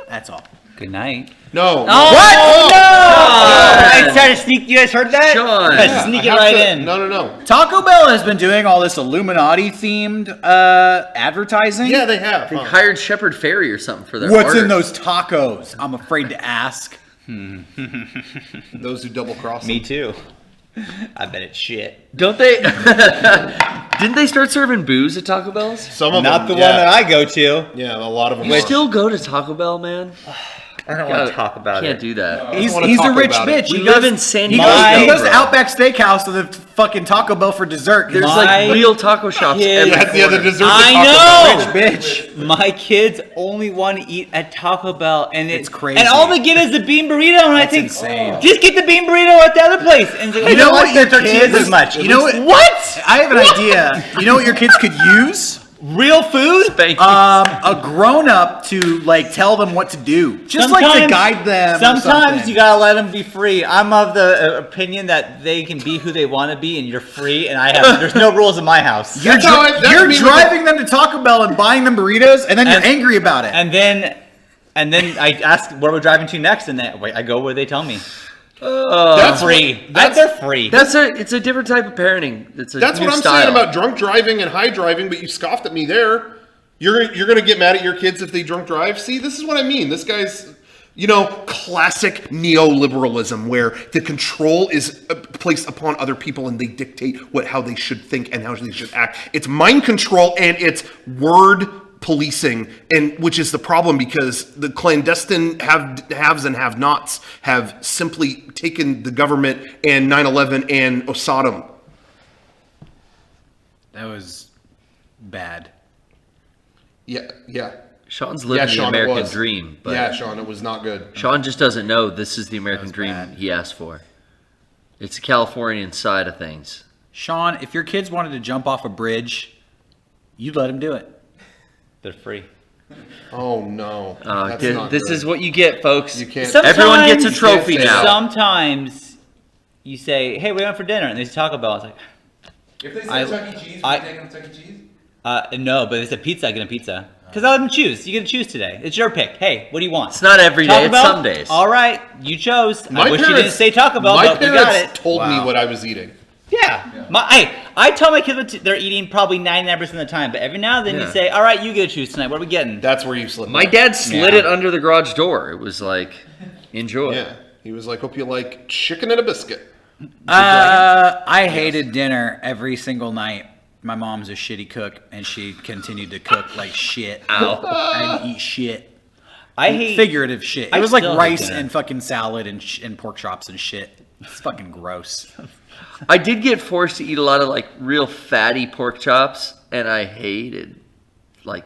That's all. Good night. No. Oh, what? No! I tried to sneak. You guys heard that? Sean. I tried to sneak it right in. No. Taco Bell has been doing all this Illuminati themed advertising. Yeah, they have. They huh? hired Shepard Fairey or something for their What's art. in those tacos? I'm afraid to ask. Those who double cross. Me too. I bet it's shit. Don't they? Didn't they start serving booze at Taco Bell's? Some of Not them. the one that I go to. Yeah, a lot of them. You are. still go to Taco Bell, man? I don't want to talk about Can't it. do that. He's wanna a talk rich about it. bitch. We He live goes- in San he Diego. goes, he goes to bro. Outback Steakhouse to the fucking Taco Bell for dessert. There's My like real taco shops kids- every Yeah, the corner. dessert. I know. Rich bitch. My kids only want to eat at Taco Bell, and It's crazy. And all they get is the bean burrito, and I That's think, insane. just get the bean burrito at the other place. And it's like, You know what Their your tortillas kids- as much. you know what- What? I have an idea. You know what your kids could use? Real food? Thank you. A grown up to like tell them what to do, just like to Sometimes- guide them. or Sometimes something. you gotta let them be free. I'm of the opinion that they can be who they want to be, and you're free. And there's no rules in my house. You're, That's how I- that's you're me with driving them to Taco Bell and buying them burritos, and then you're angry about it. And then I ask where we're driving to next, and I go where they tell me. That's Free. That's, They're free. It's a different type of parenting. It's a that's new what I'm style. saying about drunk driving and high driving. But you scoffed at me there. You're gonna get mad at your kids if they drunk drive. See, this is what I mean. This guy's, classic neoliberalism, where the control is placed upon other people and they dictate how they should think and how they should act. It's mind control and it's word policing, and which is the problem, because the clandestine haves and have-nots have simply taken the government and 9/11 and Sodom. That was bad. Yeah. Sean's living the Sean, it American was. dream, but Yeah, Sean, it was not good. Sean just doesn't know this is the American was dream bad. he asked for. It's the Californian side of things. Sean, if your kids wanted to jump off a bridge, you'd let them do it. They're free. Oh no. That's not This good. is what you get, folks. You can't. Everyone gets a Sometimes- trophy Can't say now. Sometimes you say, "Hey, we're going for dinner," and they Taco Bell. It's like, If they I- say Chuck E. Cheese, I- would you take them to Chuck E. Cheese? no, but it's a pizza. I get a pizza. Because I let them choose. You get to choose today. It's your pick. Hey, what do you want? It's not every day, Taco it's Bell? some days. All right, you chose. I wish you didn't say Taco Bell, my but we got parents it. told me Wow. what I was eating. Yeah. I tell my kids they're eating probably 99% of the time, but every now and then Yeah. you say, all right, you get to choose tonight. What are we getting? That's where you slip. My up. dad slid Yeah. it under the garage door. It was like, enjoy. Yeah, he was like, "Hope you like chicken and a biscuit." I hated dinner every single night. My mom's a shitty cook, and she continued to cook like shit. Ow. And eat shit. I hate Figurative shit. It I was like still hate rice dinner. and fucking salad and pork chops and shit. It's fucking gross. I did get forced to eat a lot of like real fatty pork chops, and I hated like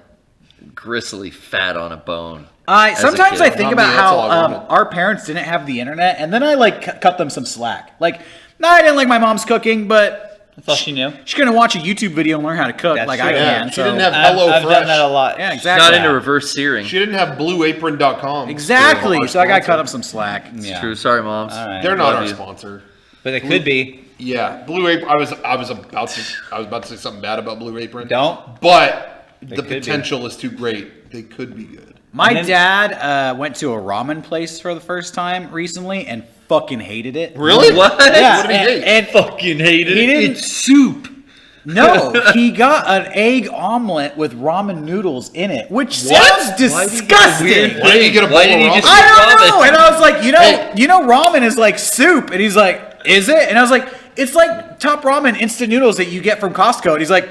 gristly fat on a bone. as a Sometimes I kid. think Not about me, that's all I how wanted. our parents didn't have the internet, and then I like cut them some slack. Like, no, I didn't like my mom's cooking, but That's all she knew. She's gonna watch a YouTube video and learn how to cook That's like true. I Yeah, can. she so- didn't have I've done that a HelloFresh. lot. Yeah, Not exactly. into reverse searing. She didn't have BlueApron.com. Exactly. They're So I got sponsor. cut up some slack. Yeah. True. Sorry, moms. All right. They're not Love our you. sponsor. But it could be. Yeah, Blue Apron. I was about to say something bad about Blue Apron. Don't. But the could be. potential is too great. They could be good. My And then- dad went to a ramen place for the first time recently and fucking hated it. Really? What? Yeah, What did he hate? and Fucking hated He it. didn't- It's soup. no, he got an egg omelet with ramen noodles in it, which What? sounds Why did he get a disgusting. weird Why didn't you get a bowl Why did he of just ramen? I don't ramen? know. And I was like, Hey. you know, ramen is like soup. And he's like, is it? And I was like, it's like top ramen instant noodles that you get from Costco. And he's like,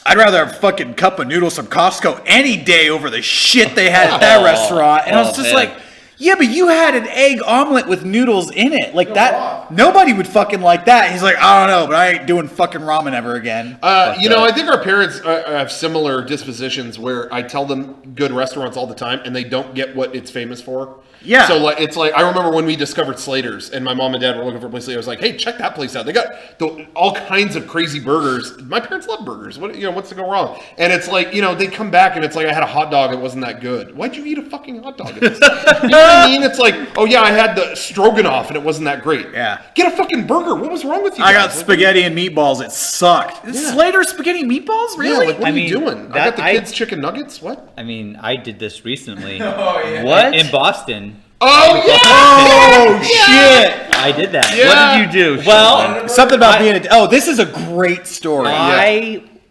I'd rather have a fucking cup of noodles from Costco any day over the shit they had at that restaurant. And I was just man. like, yeah, but you had an egg omelet with noodles in it. Like that, nobody would fucking like that. He's like, I don't know, but I ain't doing fucking ramen ever again. You know, I think our parents have similar dispositions where I tell them good restaurants all the time, and they don't get what it's famous for. Yeah. So like, it's like I remember when we discovered Slater's, and my mom and dad were looking for a place. I was like, "Hey, check that place out. They got all kinds of crazy burgers." My parents love burgers. What's to go wrong? And it's like, they come back, and it's like I had a hot dog. It wasn't that good. Why'd you eat a fucking hot dog? You know what I mean? It's like, oh yeah, I had the stroganoff, and it wasn't that great. Yeah. Get a fucking burger. What was wrong with you? I got guys? spaghetti and meatballs. It sucked. Slater spaghetti meatballs? Yeah, Really? like what I are you mean, doing? I got that- the kids' chicken nuggets. What? I mean, I did this recently. Oh, yeah. What? In Boston. Oh yeah! Oh, shit. I did that. Yeah. What did you do? Well, Something about being a... Oh, this is a great story.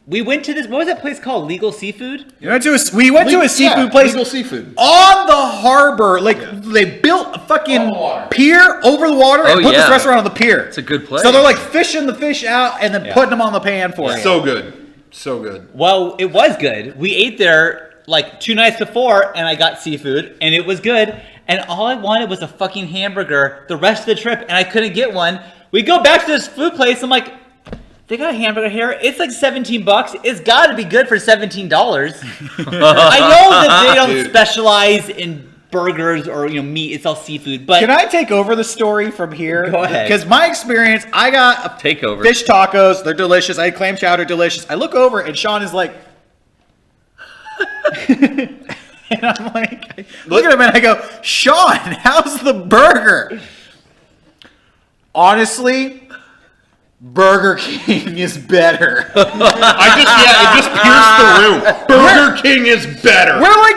we went to this. What was that place called? Legal Seafood. We went to a seafood place Legal seafood. on the harbor. Like, they built a fucking pier over the water and Oh, put this yeah. restaurant on the pier. It's a good place. So they're like fishing the fish out and then Yeah. putting them on the pan for you. So good. So good. Well, it was good. We ate there like 2 nights before, and I got seafood, and it was good. And all I wanted was a fucking hamburger the rest of the trip, and I couldn't get one. We go back to this food place. I'm like, they got a hamburger here. It's like $17. It's got to be good for $17. I know that they don't Dude. specialize in burgers or meat. It's all seafood. But Can I take over the story from here? Go ahead. Because my experience, I got a Take over. fish tacos. They're delicious. I had clam chowder, delicious. I look over and Shawn is like... And I'm like, look at him and I go, Shawn, how's the burger? Honestly, Burger King is better. It just pierced the room. Burger King is better. We're like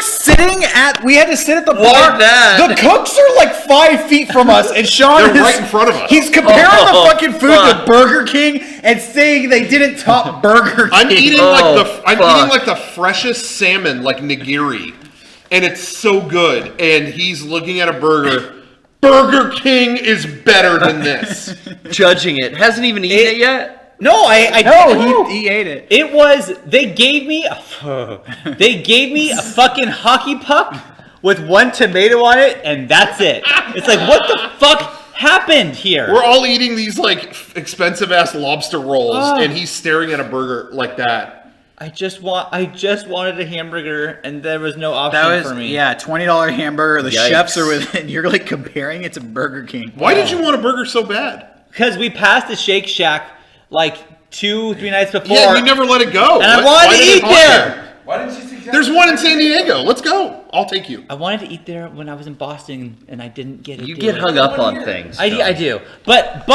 we had to sit at the bar. that? The cooks are like 5 feet from us and Shawn They're is right in front of us. He's comparing Oh, the fucking food fuck. to Burger King and saying they didn't top Burger King. I'm eating fuck. eating like the freshest salmon, like nigiri, and it's so good. And he's looking at a burger. Burger King is better than this. Judging it. Hasn't even eaten it yet? no, I No, he ate it. It was they gave me a fucking hockey puck with 1 tomato on it, and that's it. It's like, what the fuck happened here? We're all eating these like expensive ass lobster rolls, and he's staring at a burger like that. I just wanted a hamburger, and there was no option That was for me. $20 hamburger. The Yikes. chefs are with it. And you're like comparing it to Burger King. Why did you want a burger so bad? Because we passed the Shake Shack like 2-3 nights before. Yeah, you never let it go. And I Why wanted to did it eat haunt there. you? Why didn't you suggest There's one in San Diego. Let's go. I'll take you. I wanted to eat there when I was in Boston, and I didn't get it. You get hung up on things. I do. But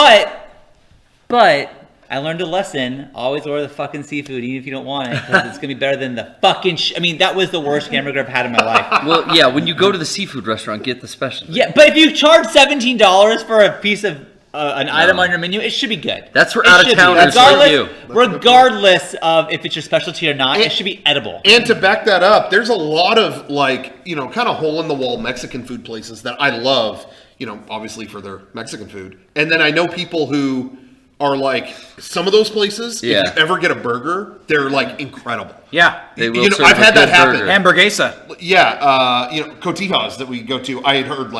I learned a lesson. Always order the fucking seafood, even if you don't want it, because it's gonna be better than the fucking. I mean, that was the worst hamburger I've had in my life. Well, yeah, when you go to the seafood restaurant, get the special. Yeah, but if you charge $17 for a piece of an item on your menu, it should be good. That's for It should be. out-of-towners like you. Regardless of if it's your specialty or not, it should be edible. And to back that up, there's a lot of kind of hole in the wall Mexican food places that I love, obviously for their Mexican food. And then I know people who are like, some of those places, Yeah. if you ever get a burger, they're like incredible. Yeah. They will serve I've a had that good happen. burger. Hamburguesa. Yeah, Cotijas that we go to, I had heard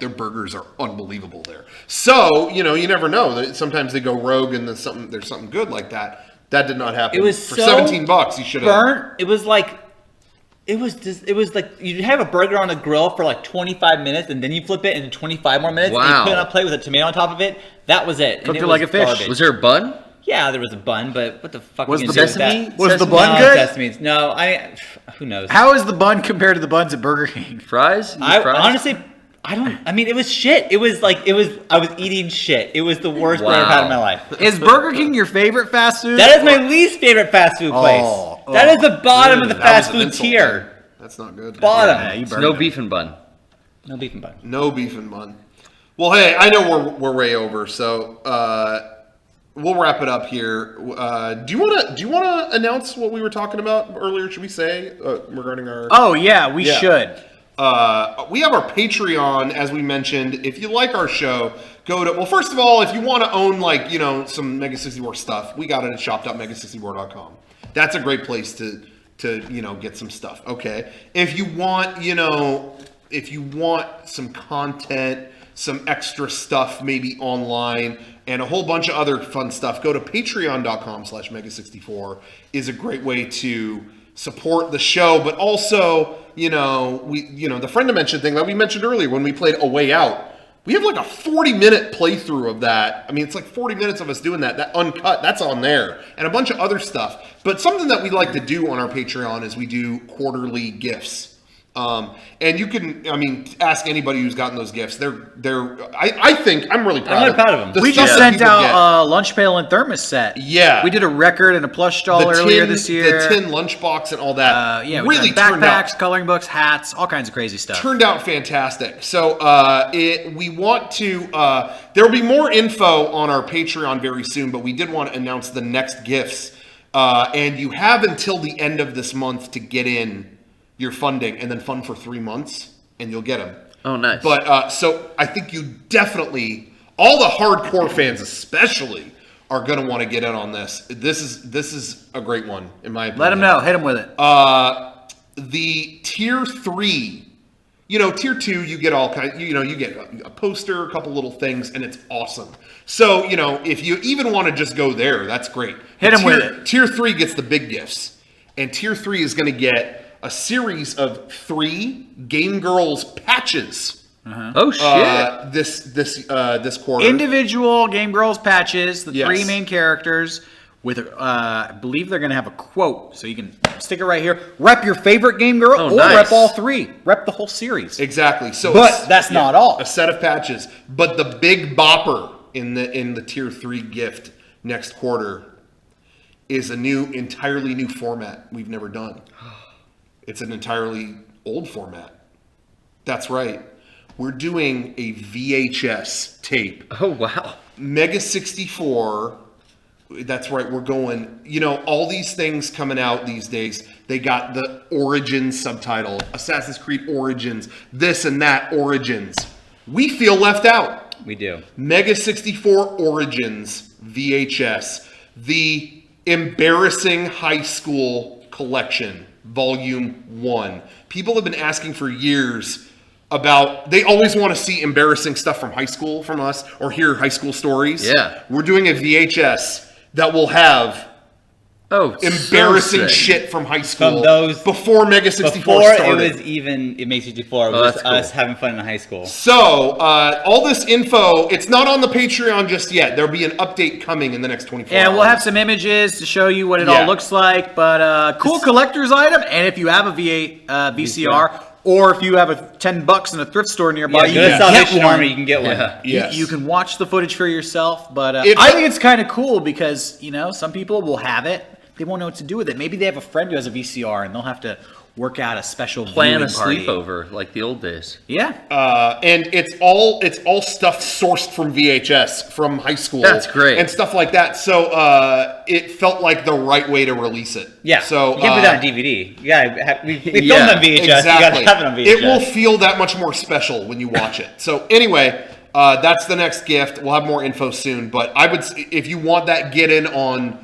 their burgers are unbelievable there. So, you never know. Sometimes they go rogue and there's something good like that. That did not happen. It was for so $17. You should have. burnt. It was like you'd have a burger on the grill for like 25 minutes, and then you flip it into 25 more minutes, and you Wow. put it on a plate with a tomato on top of it. That was it. Cooked And it like was a fish. garbage. Was there a bun? Yeah, there was a bun, but what the fuck Was are you the gonna do with sesame- that? was the No, bun good? Sesame's. No, who knows? How is the bun compared to the buns at Burger King? Fries? I Fries? honestly, I mean, it was shit. It was like I was eating shit. It was the worst thing I've had in my life. Is Burger King your favorite fast food? That is my least favorite fast food place. That is the bottom of the That fast was an food insult, tier. man. That's not good. Bottom. Yeah, you burned No them. beef and bun. No beef and bun. No beef and bun. Well, hey, I know we're way over, so we'll wrap it up here. Do you want to announce what we were talking about earlier? Should we say regarding our? Oh yeah, we Yeah. should. We have our Patreon, as we mentioned. If you like our show, go to, well, first of all, if you want to own, like, you know, some Mega64 stuff, we got it at shop.mega64.com. That's a great place to, you know, get some stuff. Okay. If you want, you know, if you want some content, some extra stuff, maybe online, and a whole bunch of other fun stuff, go to patreon.com/mega64 is a great way to support the show, but also, you know, the friend dimension thing that we mentioned earlier when we played A Way Out, we have like a 40-minute playthrough of that. I mean, it's like 40 minutes of us doing that uncut, that's on there, and a bunch of other stuff. But something that we like to do on our Patreon is we do quarterly gifts. And you can, I mean, ask anybody who's gotten those gifts. I think I'm really proud, really proud of them. the We stuff just that sent people out get. a lunch pail and thermos set. Yeah. We did a record and a plush doll The earlier tin- this year. The tin lunchbox and all that. Yeah, we really did turned out backpacks, coloring books, hats, all kinds of crazy stuff. turned out fantastic. So we want to, there will be more info on our Patreon very soon, but we did want to announce the next gifts. And you have until the end of this month to get in your funding, and then fund for 3 months, and you'll get them. Oh, nice. But so I think you definitely, all the hardcore fans especially, are going to want to get in on this. This is a great one, in my opinion. Let them know. Hit them with it. The tier 3, you know, tier 2, you get all kinds, you know, you get a poster, a couple little things, and it's awesome. So, you know, if you even want to just go there, that's great. Hit 'em with Tier- it. Tier 3 gets the big gifts, and tier 3 is going to get a series of 3 Game Girls patches. Oh, shit. This quarter. Individual Game Girls patches, the Yes. 3 main characters, with, I believe they're going to have a quote. So you can stick it right here. Rep your favorite Game Girl, Oh, or nice. rep all 3. Rep the whole series. Exactly. So, But that's not all. A set of patches, but the big bopper in the tier 3 gift next quarter is a entirely new format we've never done. It's an entirely old format. That's right. We're doing a VHS tape. Oh, wow. MEGA64. That's right. We're going, you know, all these things coming out these days. They got the Origins subtitle, Assassin's Creed Origins, this and that Origins. We feel left out. We do. MEGA64 Origins VHS, the Embarrassing High School Collection, Volume 1. People have been asking for years about, they always want to see embarrassing stuff from high school from us, or hear high school stories. Yeah. We're doing a VHS that will have Oh, embarrassing so sick. shit from high school From those- before MEGA64 Before started. it was even It Makes You 64, it Oh, was that's us cool. having fun in high school. So, all this info, it's not on the Patreon just yet. There'll be an update coming in the next 24 hours. And we'll have some images to show you what it Yeah. all looks like. But cool collector's item. And if you have a VCR, or if you have a $10 in a thrift store nearby, Yeah, you go to can Salvation get one. Army, you can get one. Yeah. Yes. You can watch the footage for yourself. But If- I think it's kind of cool because, you know, some people will have it. They won't know what to do with it. Maybe they have a friend who has a VCR and they'll have to work out a special Plan a viewing party. sleepover like the old days. Yeah. And it's all stuff sourced from VHS from high school. That's great. And stuff like that. So it felt like the right way to release it. Yeah. So you can't put that on DVD. You gotta we filmed Yeah, on VHS. exactly. You gotta have it on VHS. It will feel that much more special when you watch it. So anyway, that's the next gift. We'll have more info soon. But I would, if you want that, get in on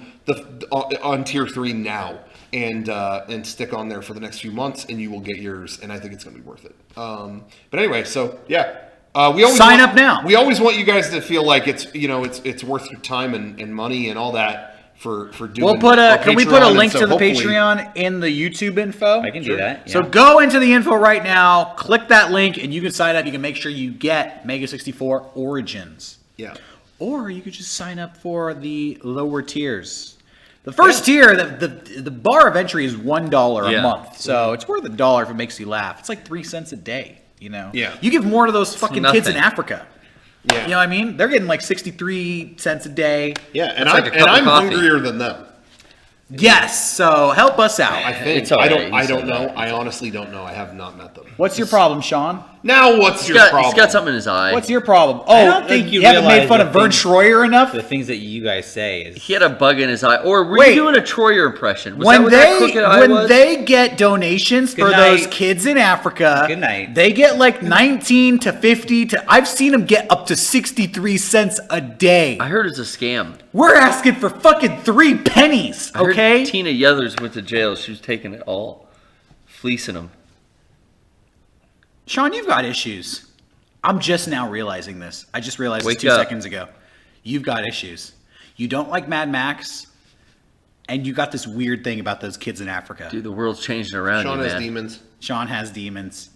on tier 3 now. And stick on there for the next few months, and you will get yours. And I think it's going to be worth it. But anyway, so yeah, we always Sign up now. We always want you guys to feel like it's it's worth your time and money and all that for doing. We'll put our can we put a Patreon, and link so to the hopefully- Patreon in the YouTube info? I can do that. So yeah. go into the info right now, click that link, and you can sign up. You can make sure you get MEGA64 Origins. Yeah. or you could just sign up for the lower tiers. The first tier, the bar of entry is $1 a Yeah. month, so it's worth $1 if it makes you laugh. It's like 3 cents a day, you know. Yeah. You give more to those fucking kids in nothing. Africa. Yeah. You know what I mean? They're getting like 63 cents a day. Yeah, and That's like a cup of I'm coffee. hungrier than them. Yes, so help us out. I think. It's all right, I you don't said know. that. I honestly don't know. I have not met them. What's your problem, Shawn? Now, what's your problem? He's got something in his eye. What's your problem? Oh, I don't think you haven't made realize fun the of Verne things- Troyer enough? The things that you guys say is He had a bug in his eye. Or were Wait. you doing a Troyer impression? Was that When what that crooked eye when was? they get donations for Good those night. kids in Africa, Good night. they get like 19 to 50 to I've seen them get up to 63 cents a day. I heard it's a scam. We're asking for fucking 3 pennies, I heard okay? Tina Yothers went to jail. She was taking it all. Fleecing them. Shawn, you've got issues. I'm just now realizing this. I just realized Wake this 2 up. seconds ago. You've got issues. You don't like Mad Max, and you got this weird thing about those kids in Africa. Dude, the world's changing around Shawn you, has man. demons. Shawn has demons.